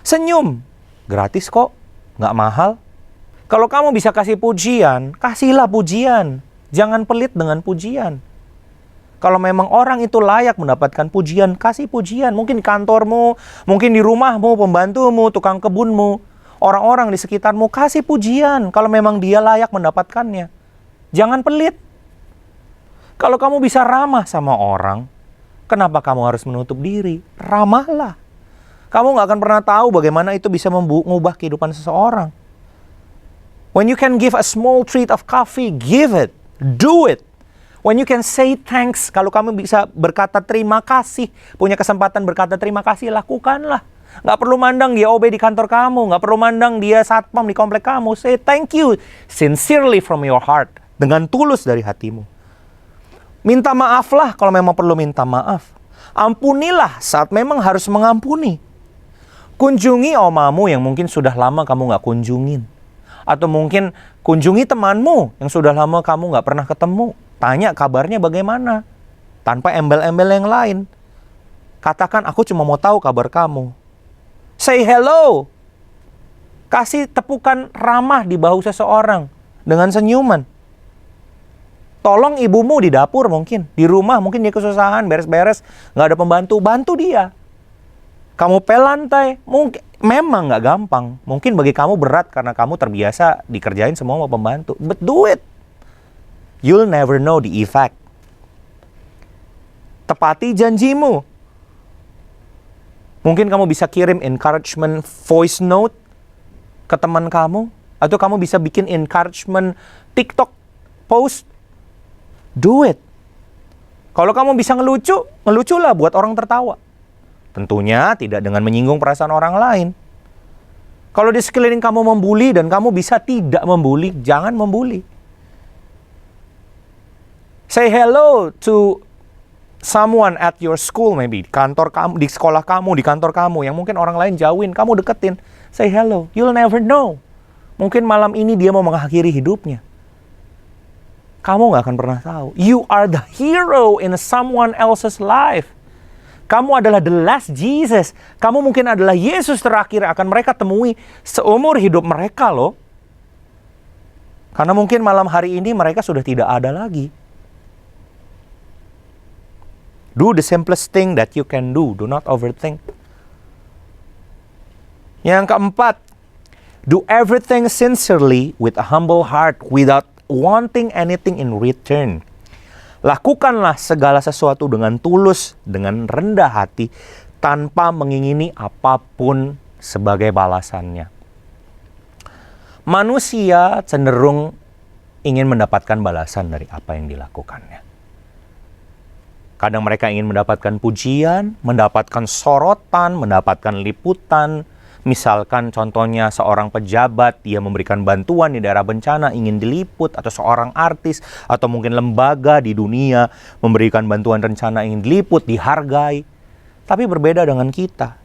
Senyum, gratis kok, nggak mahal. Kalau kamu bisa kasih pujian, kasihlah pujian. Jangan pelit dengan pujian. Kalau memang orang itu layak mendapatkan pujian, kasih pujian. Mungkin di kantormu, mungkin di rumahmu, pembantumu, tukang kebunmu. orang-orang di sekitarmu, kasih pujian kalau memang dia layak mendapatkannya. Jangan pelit. Kalau kamu bisa ramah sama orang, kenapa kamu harus menutup diri? Ramahlah. Kamu nggak akan pernah tahu bagaimana itu bisa mengubah kehidupan seseorang. When you can give a small treat of coffee, give it. Do it. When you can say thanks, kalau kamu bisa berkata terima kasih, punya kesempatan berkata terima kasih, lakukanlah. Nggak perlu mandang dia OB di kantor kamu, nggak perlu mandang dia satpam di komplek kamu. Say thank you sincerely from your heart, dengan tulus dari hatimu. Minta maaflah kalau memang perlu minta maaf. Ampunilah saat memang harus mengampuni. Kunjungi omamu yang mungkin sudah lama kamu nggak kunjungin. Atau mungkin kunjungi temanmu yang sudah lama kamu nggak pernah ketemu. Tanya kabarnya bagaimana. Tanpa embel-embel yang lain. Katakan, aku cuma mau tahu kabar kamu. Say hello. Kasih tepukan ramah di bahu seseorang dengan senyuman. Tolong ibumu di dapur mungkin. Di rumah mungkin dia kesusahan, beres-beres. Nggak ada pembantu, bantu dia. Kamu pel lantai, mungkin memang nggak gampang. Mungkin bagi kamu berat karena kamu terbiasa dikerjain semua sama pembantu. But do it. You'll never know the effect. Tepati janjimu. Mungkin kamu bisa kirim encouragement voice note ke teman kamu. Atau kamu bisa bikin encouragement TikTok post. Do it. Kalau kamu bisa ngelucu, ngeluculah buat orang tertawa. Tentunya tidak dengan menyinggung perasaan orang lain. Kalau di sekeliling kamu membuli dan kamu bisa tidak membuli, jangan membuli. Say hello to someone at your school maybe, di kantor kamu, di sekolah kamu, di kantor kamu, yang mungkin orang lain jauhin, kamu deketin. Say hello, you'll never know. Mungkin malam ini dia mau mengakhiri hidupnya. Kamu gak akan pernah tahu. You are the hero in someone else's life. Kamu adalah the last Jesus. Kamu mungkin adalah Yesus terakhir akan mereka temui seumur hidup mereka loh. Karena mungkin malam hari ini mereka sudah tidak ada lagi. Do the simplest thing that you can do. Do not overthink. Yang keempat, do everything sincerely with a humble heart without wanting anything in return. Lakukanlah segala sesuatu dengan tulus, dengan rendah hati, tanpa mengingini apapun sebagai balasannya. Manusia cenderung ingin mendapatkan balasan dari apa yang dilakukannya. Kadang mereka ingin mendapatkan pujian, mendapatkan sorotan, mendapatkan liputan. Misalkan contohnya seorang pejabat, dia memberikan bantuan di daerah bencana, ingin diliput. Atau seorang artis, atau mungkin lembaga di dunia memberikan bantuan rencana, ingin diliput, dihargai. Tapi berbeda dengan kita.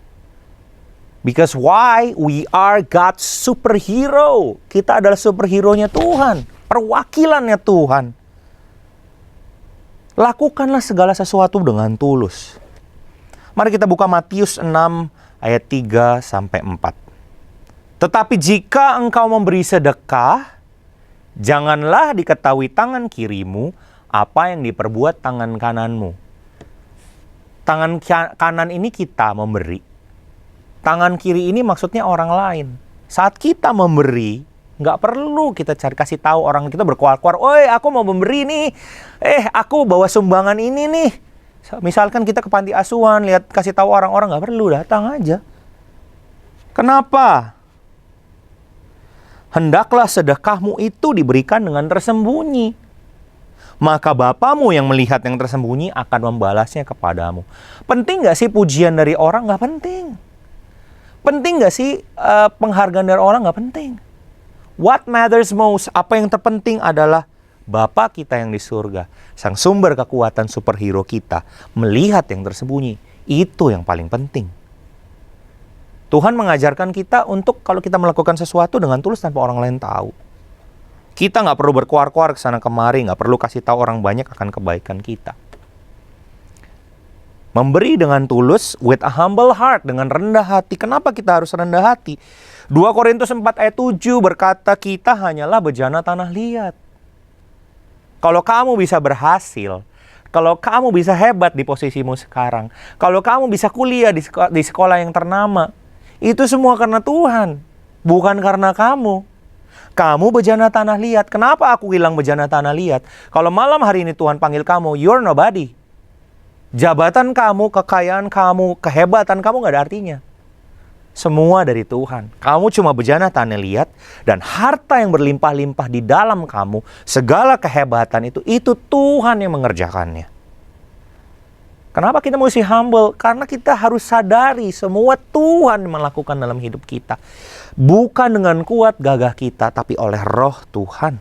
Because why? We are God's superhero. Kita adalah superhero-nya Tuhan. Perwakilannya Tuhan. Lakukanlah segala sesuatu dengan tulus. Mari kita buka Matius 6 ayat 3 sampai 4. Tetapi jika engkau memberi sedekah, janganlah diketahui tangan kirimu apa yang diperbuat tangan kananmu. Tangan kanan ini kita memberi. Tangan kiri ini maksudnya orang lain. Saat kita memberi, nggak perlu kita kasih tahu orang, kita berkuar-kuar, "Oi, aku mau memberi nih. Aku bawa sumbangan ini nih." Misalkan kita ke panti asuhan, lihat kasih tahu orang-orang, nggak perlu, datang aja. Kenapa? Hendaklah sedekahmu itu diberikan dengan tersembunyi. Maka Bapamu yang melihat yang tersembunyi akan membalasnya kepadamu. Penting nggak sih pujian dari orang? Nggak penting. Penting nggak sih penghargaan dari orang? Nggak penting. What matters most, apa yang terpenting adalah Bapa kita yang di surga, sang sumber kekuatan superhero kita, melihat yang tersembunyi. Itu yang paling penting. Tuhan mengajarkan kita untuk kalau kita melakukan sesuatu dengan tulus tanpa orang lain tahu. Kita nggak perlu berkuar-kuar kesana kemari, nggak perlu kasih tahu orang banyak akan kebaikan kita. Memberi dengan tulus, with a humble heart, dengan rendah hati. Kenapa kita harus rendah hati? 2 Korintus 4 ayat 7 berkata kita hanyalah bejana tanah liat. Kalau kamu bisa berhasil, kalau kamu bisa hebat di posisimu sekarang, kalau kamu bisa kuliah di sekolah yang ternama, itu semua karena Tuhan. Bukan karena kamu. Kamu bejana tanah liat. Kenapa aku bilang bejana tanah liat? Kalau malam hari ini Tuhan panggil kamu, you're nobody. Jabatan kamu, kekayaan kamu, kehebatan kamu gak ada artinya. Semua dari Tuhan. Kamu cuma bejana tanah liat, dan harta yang berlimpah-limpah di dalam kamu, segala kehebatan itu Tuhan yang mengerjakannya. Kenapa kita mesti humble? Karena kita harus sadari semua Tuhan melakukan dalam hidup kita. Bukan dengan kuat gagah kita, tapi oleh roh Tuhan.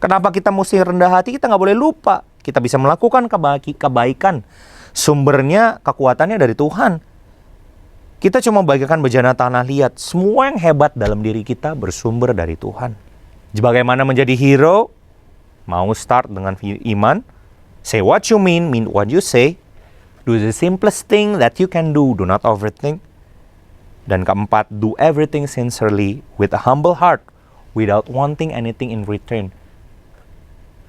Kenapa kita mesti rendah hati? Kita nggak boleh lupa. Kita bisa melakukan kebaikan. Sumbernya, kekuatannya dari Tuhan. Kita cuma bagaikan bejana tanah liat. Semua yang hebat dalam diri kita bersumber dari Tuhan. Bagaimana menjadi hero? Mau start dengan iman. Say what you mean what you say. Do the simplest thing that you can do. Do not overthink. Dan keempat, do everything sincerely with a humble heart without wanting anything in return.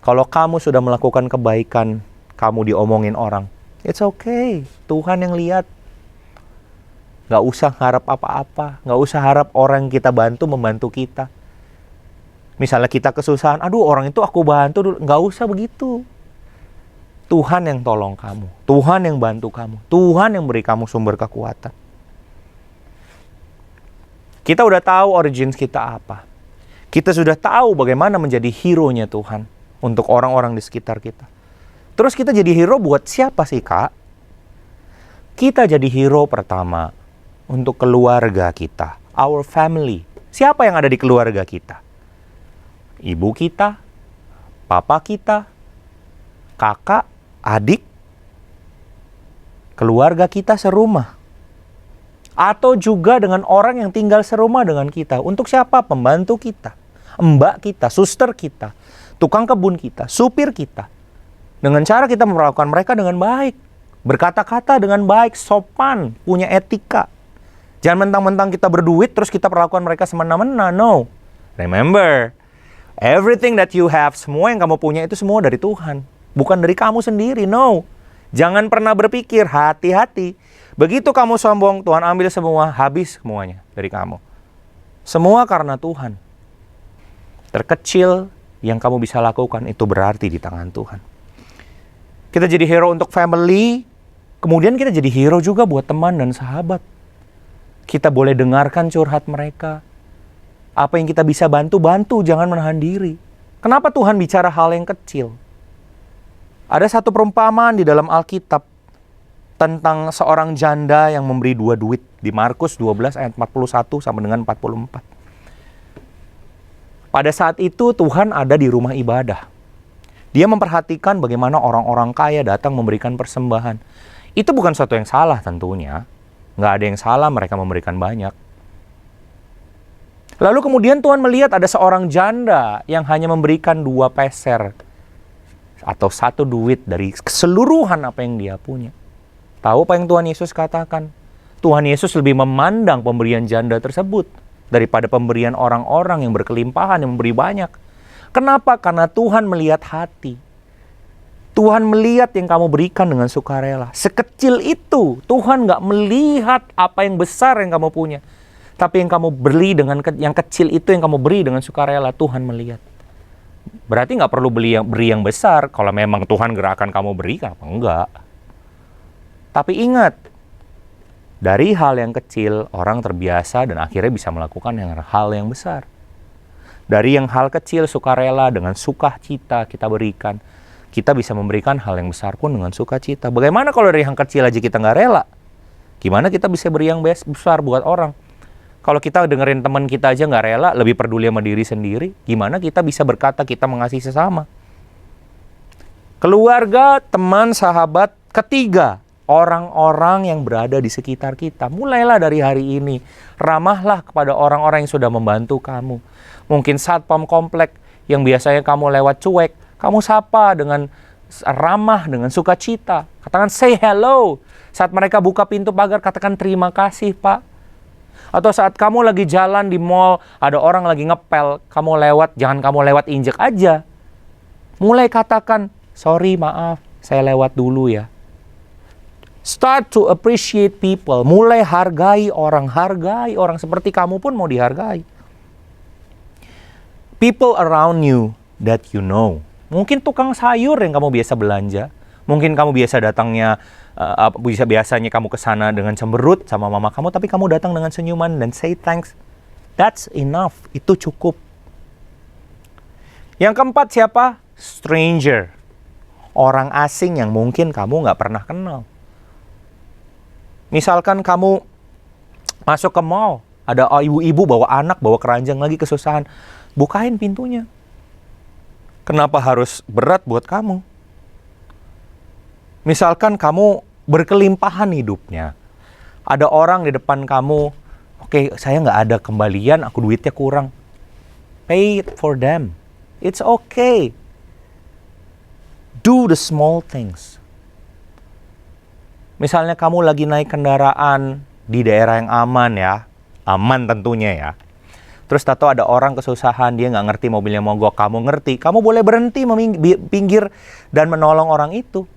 Kalau kamu sudah melakukan kebaikan, kamu diomongin orang, it's okay. Tuhan yang lihat. Gak usah harap apa-apa. Gak usah harap orang yang kita bantu membantu kita. Misalnya kita kesusahan, aduh orang itu aku bantu dulu. Gak usah begitu. Tuhan yang tolong kamu. Tuhan yang bantu kamu. Tuhan yang beri kamu sumber kekuatan. Kita udah tahu origins kita apa. Kita sudah tahu bagaimana menjadi hero-nya Tuhan untuk orang-orang di sekitar kita. Terus kita jadi hero buat siapa sih, Kak? Kita jadi hero pertama untuk keluarga kita. Our family. Siapa yang ada di keluarga kita? Ibu kita, papa kita, kakak, adik, keluarga kita serumah. Atau juga dengan orang yang tinggal serumah dengan kita. Untuk siapa? Pembantu kita, mbak kita, suster kita, tukang kebun kita, supir kita. Dengan cara kita memperlakukan mereka dengan baik. Berkata-kata dengan baik, sopan, punya etika. Jangan mentang-mentang kita berduit terus kita perlakukan mereka semena-mena. No. Remember, everything that you have, semua yang kamu punya itu semua dari Tuhan. Bukan dari kamu sendiri, no. Jangan pernah berpikir, hati-hati. Begitu kamu sombong, Tuhan ambil semua, habis semuanya dari kamu. Semua karena Tuhan. Terkecil yang kamu bisa lakukan itu berarti di tangan Tuhan. Kita jadi hero untuk family, kemudian kita jadi hero juga buat teman dan sahabat. Kita boleh dengarkan curhat mereka. Apa yang kita bisa bantu, jangan menahan diri. Kenapa Tuhan bicara hal yang kecil? Ada satu perumpamaan di dalam Alkitab tentang seorang janda yang memberi 2 duit di Markus 12 ayat 41 sampai dengan 44. Pada saat itu Tuhan ada di rumah ibadah. Dia memperhatikan bagaimana orang-orang kaya datang memberikan persembahan. Itu bukan sesuatu yang salah tentunya. Nggak ada yang salah mereka memberikan banyak. Lalu kemudian Tuhan melihat ada seorang janda yang hanya memberikan 2 peser. Atau 1 duit dari keseluruhan apa yang dia punya. Tahu apa yang Tuhan Yesus katakan? Tuhan Yesus lebih memandang pemberian janda tersebut daripada pemberian orang-orang yang berkelimpahan, yang memberi banyak. Kenapa? Karena Tuhan melihat hati. Tuhan melihat yang kamu berikan dengan sukarela. Sekecil itu, Tuhan nggak melihat apa yang besar yang kamu punya. Tapi yang kamu beri dengan yang kecil itu, yang kamu beri dengan sukarela, Tuhan melihat. Berarti nggak perlu beri yang besar. Kalau memang Tuhan gerakan kamu beri, kenapa enggak? Tapi ingat, dari hal yang kecil, orang terbiasa dan akhirnya bisa melakukan hal yang besar. Dari yang hal kecil, sukarela, dengan sukacita kita berikan. Kita bisa memberikan hal yang besar pun dengan sukacita. Bagaimana kalau dari yang kecil aja kita nggak rela? Gimana kita bisa beri yang besar buat orang? Kalau kita dengerin teman kita aja nggak rela, lebih peduli sama diri sendiri, gimana kita bisa berkata kita mengasihi sesama? Keluarga, teman, sahabat, ketiga, orang-orang yang berada di sekitar kita. Mulailah dari hari ini, ramahlah kepada orang-orang yang sudah membantu kamu. Mungkin satpam komplek yang biasanya kamu lewat cuek, kamu sapa dengan ramah, dengan sukacita. Katakan say hello. Saat mereka buka pintu pagar, katakan terima kasih Pak. Atau saat kamu lagi jalan di mall, ada orang lagi ngepel, kamu lewat, jangan kamu lewat injek aja. Mulai katakan, sorry maaf, saya lewat dulu ya. Start to appreciate people. Mulai hargai orang seperti kamu pun mau dihargai. People around you that you know. Mungkin tukang sayur yang kamu biasa belanja. Mungkin kamu biasa datangnya, biasanya kamu ke sana dengan cemberut sama mama kamu, tapi kamu datang dengan senyuman dan say thanks. That's enough. Itu cukup. Yang keempat siapa? Stranger. Orang asing yang mungkin kamu nggak pernah kenal. Misalkan kamu masuk ke mall, ada ibu-ibu bawa anak, bawa keranjang lagi kesusahan. Bukain pintunya. Kenapa harus berat buat kamu? Misalkan kamu berkelimpahan hidupnya. Ada orang di depan kamu, oke, saya nggak ada kembalian, aku duitnya kurang. Pay it for them. It's okay. Do the small things. Misalnya kamu lagi naik kendaraan di daerah yang aman ya. Aman tentunya ya. Terus tahu ada orang kesusahan, dia nggak ngerti mobilnya mogok, kamu ngerti. Kamu boleh berhenti pinggir dan menolong orang itu.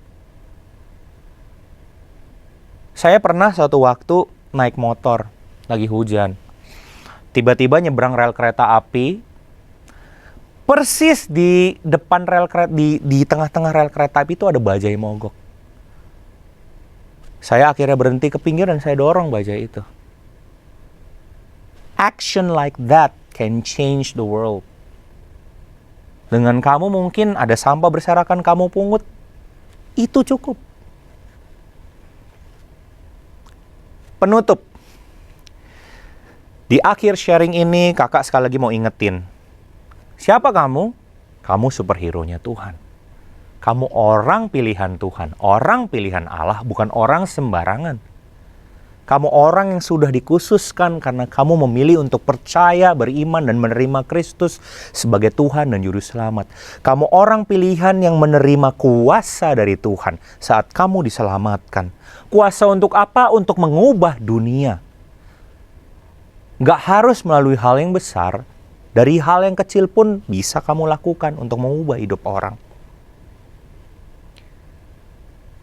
Saya pernah suatu waktu naik motor, lagi hujan. Tiba-tiba nyebrang rel kereta api. Persis di depan rel kereta, di tengah-tengah rel kereta api itu ada bajai mogok. Saya akhirnya berhenti ke pinggir dan saya dorong bajai itu. Action like that can change the world. Dengan kamu mungkin ada sampah berserakan, kamu pungut. Itu cukup. Penutup. Di akhir sharing ini, kakak sekali lagi mau ingetin. Siapa kamu? Kamu superhero-nya Tuhan. Kamu orang pilihan Tuhan. Orang pilihan Allah, bukan orang sembarangan. Kamu orang yang sudah dikhususkan karena kamu memilih untuk percaya, beriman, dan menerima Kristus sebagai Tuhan dan Juru Selamat. Kamu orang pilihan yang menerima kuasa dari Tuhan saat kamu diselamatkan. Kuasa untuk apa? Untuk mengubah dunia. Gak harus melalui hal yang besar. Dari hal yang kecil pun bisa kamu lakukan untuk mengubah hidup orang.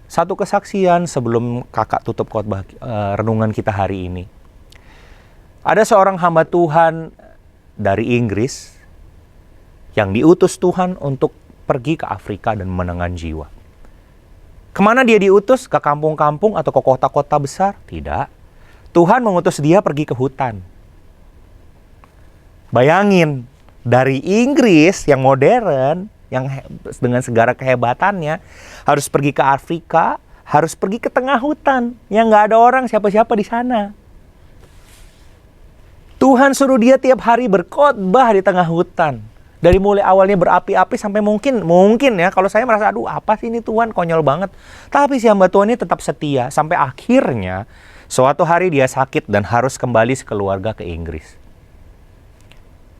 Satu kesaksian sebelum kakak tutup khotbah renungan kita hari ini. Ada seorang hamba Tuhan dari Inggris yang diutus Tuhan untuk pergi ke Afrika dan menenangkan jiwa. Kemana dia diutus? Ke kampung-kampung atau ke kota-kota besar? Tidak. Tuhan mengutus dia pergi ke hutan. Bayangin, dari Inggris yang modern, yang dengan segala kehebatannya, harus pergi ke Afrika, harus pergi ke tengah hutan, yang nggak ada orang siapa-siapa di sana. Tuhan suruh dia tiap hari berkhotbah di tengah hutan. Dari mulai awalnya berapi-api sampai mungkin ya, kalau saya merasa, aduh apa sih ini Tuhan, konyol banget. Tapi si hamba Tuhan ini tetap setia, sampai akhirnya suatu hari dia sakit dan harus kembali sekeluarga ke Inggris.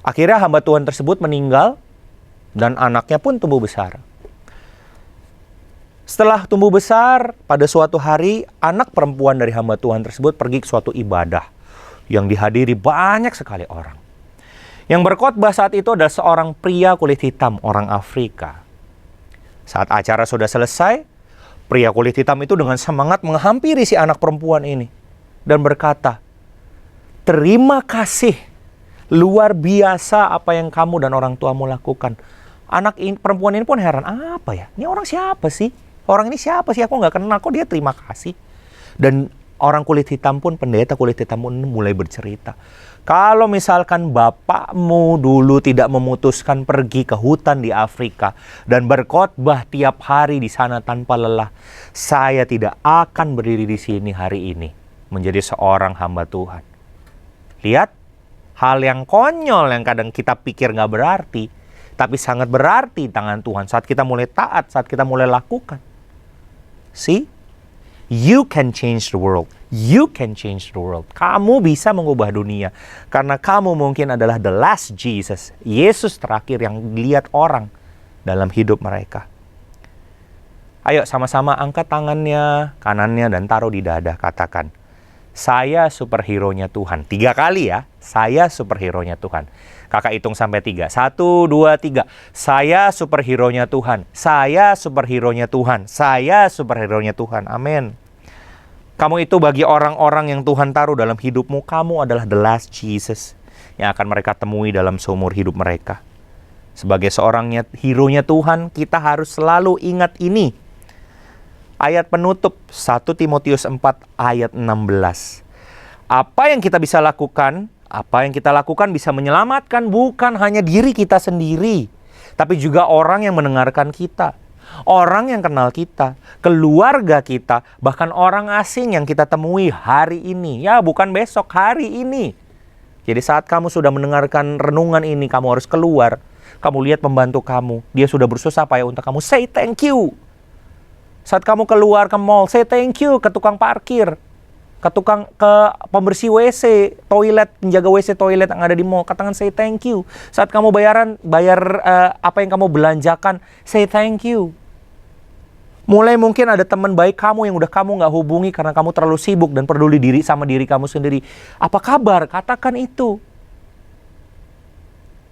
Akhirnya hamba Tuhan tersebut meninggal, dan anaknya pun tumbuh besar. Setelah tumbuh besar, pada suatu hari, anak perempuan dari hamba Tuhan tersebut pergi ke suatu ibadah yang dihadiri banyak sekali orang. Yang berkhotbah saat itu adalah seorang pria kulit hitam, orang Afrika. Saat acara sudah selesai, pria kulit hitam itu dengan semangat menghampiri si anak perempuan ini dan berkata, "Terima kasih, luar biasa apa yang kamu dan orang tuamu lakukan." Perempuan ini pun heran, apa ya? Ini orang siapa sih? Orang ini siapa sih? Aku nggak kenal, kok dia terima kasih. Dan orang kulit hitam pun, pendeta kulit hitam pun mulai bercerita. Kalau misalkan bapakmu dulu tidak memutuskan pergi ke hutan di Afrika dan berkhotbah tiap hari di sana tanpa lelah, saya tidak akan berdiri di sini hari ini menjadi seorang hamba Tuhan. Lihat, hal yang konyol yang kadang kita pikir nggak berarti, tapi sangat berarti tangan Tuhan saat kita mulai taat, saat kita mulai lakukan. See? You can change the world. You can change the world. Kamu bisa mengubah dunia. Karena kamu mungkin adalah the last Jesus. Yesus terakhir yang dilihat orang dalam hidup mereka. Ayo sama-sama angkat tangannya, kanannya, dan taruh di dada. Katakan, saya superhero-nya Tuhan. 3 kali ya. Saya superhero-nya Tuhan. Kakak hitung sampai 3. 1, 2, 3. Saya superhero-nya Tuhan. Saya superhero-nya Tuhan. Saya superhero-nya Tuhan. Amin. Kamu itu bagi orang-orang yang Tuhan taruh dalam hidupmu, kamu adalah the last Jesus yang akan mereka temui dalam seumur hidup mereka. Sebagai seorang hero-nya Tuhan, kita harus selalu ingat ini. Ayat penutup 1 Timotius 4 ayat 16. Apa yang kita bisa lakukan, apa yang kita lakukan bisa menyelamatkan bukan hanya diri kita sendiri, tapi juga orang yang mendengarkan kita, orang yang kenal kita, keluarga kita, bahkan orang asing yang kita temui hari ini. Ya, bukan besok, hari ini. Jadi saat kamu sudah mendengarkan renungan ini, kamu harus keluar. Kamu lihat pembantu kamu, dia sudah bersusah payah untuk kamu. Say thank you. Saat kamu keluar ke mall, say thank you ke tukang parkir, ke pembersih WC, toilet, penjaga WC toilet yang ada di mall. Katakan say thank you. Saat kamu bayar apa yang kamu belanjakan, say thank you. Mulai mungkin ada teman baik kamu yang udah kamu nggak hubungi karena kamu terlalu sibuk dan peduli sama diri kamu sendiri. Apa kabar? Katakan itu.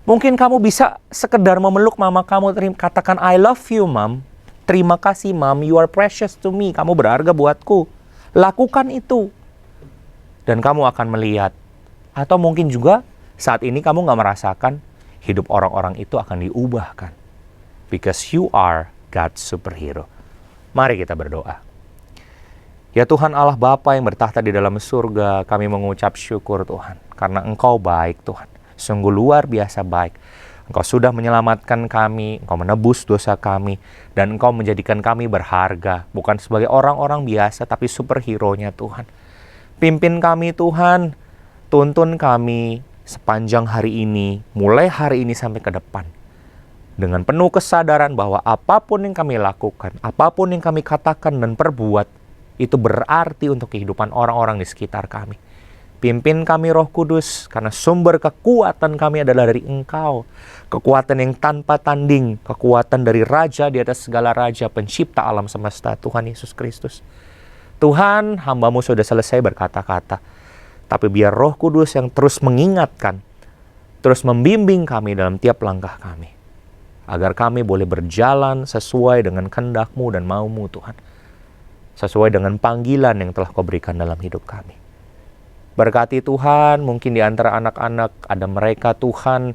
Mungkin kamu bisa sekedar memeluk mama kamu, katakan I love you mom. Terima kasih mom, you are precious to me. Kamu berharga buatku. Lakukan itu. Dan kamu akan melihat. Atau mungkin juga saat ini kamu nggak merasakan hidup orang-orang itu akan diubahkan. Because you are God's superhero. Mari kita berdoa. Ya Tuhan Allah Bapa yang bertahta di dalam surga, kami mengucap syukur Tuhan. Karena Engkau baik Tuhan. Sungguh luar biasa baik. Engkau sudah menyelamatkan kami, Engkau menebus dosa kami, dan Engkau menjadikan kami berharga. Bukan sebagai orang-orang biasa, tapi superhero-nya Tuhan. Pimpin kami Tuhan, tuntun kami sepanjang hari ini, mulai hari ini sampai ke depan. Dengan penuh kesadaran bahwa apapun yang kami lakukan, apapun yang kami katakan dan perbuat, itu berarti untuk kehidupan orang-orang di sekitar kami. Pimpin kami Roh Kudus, karena sumber kekuatan kami adalah dari Engkau. Kekuatan yang tanpa tanding, kekuatan dari Raja di atas segala Raja, pencipta alam semesta, Tuhan Yesus Kristus. Tuhan, hamba-Mu sudah selesai berkata-kata. Tapi biar Roh Kudus yang terus mengingatkan, terus membimbing kami dalam tiap langkah kami. Agar kami boleh berjalan sesuai dengan kehendak-Mu dan mau-Mu Tuhan. Sesuai dengan panggilan yang telah Kau berikan dalam hidup kami. Berkati Tuhan, mungkin di antara anak-anak ada mereka Tuhan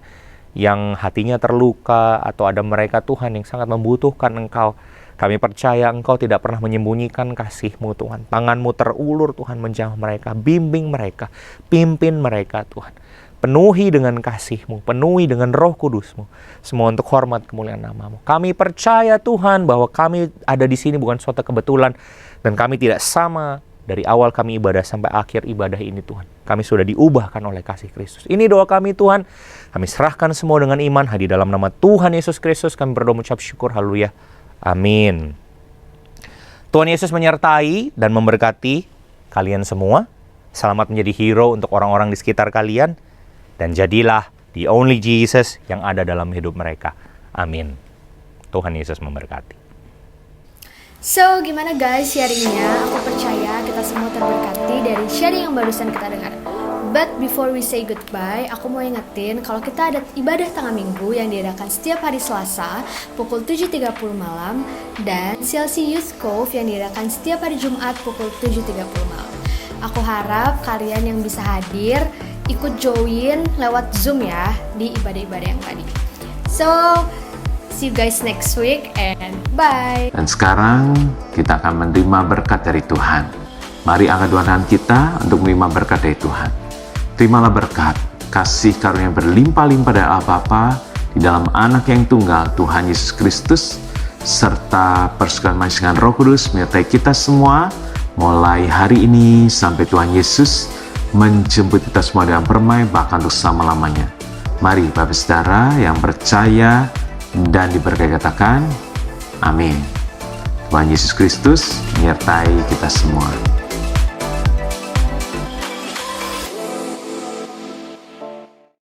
yang hatinya terluka, atau ada mereka Tuhan yang sangat membutuhkan Engkau. Kami percaya Engkau tidak pernah menyembunyikan kasih-Mu Tuhan. Tangan-Mu terulur Tuhan menjamah mereka, bimbing mereka, pimpin mereka Tuhan. Penuhi dengan kasih-Mu, penuhi dengan Roh Kudus-Mu. Semua untuk hormat kemuliaan nama-Mu. Kami percaya Tuhan bahwa kami ada di sini bukan suatu kebetulan, dan kami tidak sama dari awal kami ibadah sampai akhir ibadah ini Tuhan. Kami sudah diubahkan oleh kasih Kristus. Ini doa kami Tuhan. Kami serahkan semua dengan iman. Di dalam nama Tuhan Yesus Kristus kami berdoa mengucap syukur. Haleluya. Amin. Tuhan Yesus menyertai dan memberkati kalian semua. Selamat menjadi hero untuk orang-orang di sekitar kalian. Dan jadilah the only Jesus yang ada dalam hidup mereka. Amin. Tuhan Yesus memberkati. So, gimana guys sharingnya? Aku percaya kita semua terberkati dari sharing yang barusan kita dengar. But before we say goodbye, aku mau ingetin kalau kita ada ibadah tengah minggu yang diadakan setiap hari Selasa pukul 7.30 malam, dan CLC Youth Cove yang diadakan setiap hari Jumat pukul 7.30 malam. Aku harap kalian yang bisa hadir ikut join lewat Zoom ya di ibadah-ibadah yang tadi. So, see you guys next week and bye. Dan sekarang kita akan menerima berkat dari Tuhan. Mari angkat dua tangan kita untuk menerima berkat dari Tuhan. Terimalah berkat, kasih karunia berlimpah-limpah dari Allah Bapa di dalam Anak yang tunggal Tuhan Yesus Kristus, serta persekutuan manis dengan Roh Kudus menyertai kita semua mulai hari ini sampai Tuhan Yesus menjemput kita semua dengan permai bahkan untuk selama-lamanya. Mari Bapak Saudara yang percaya dan diberkati katakan amin. Tuhan Yesus Kristus menyertai kita semua.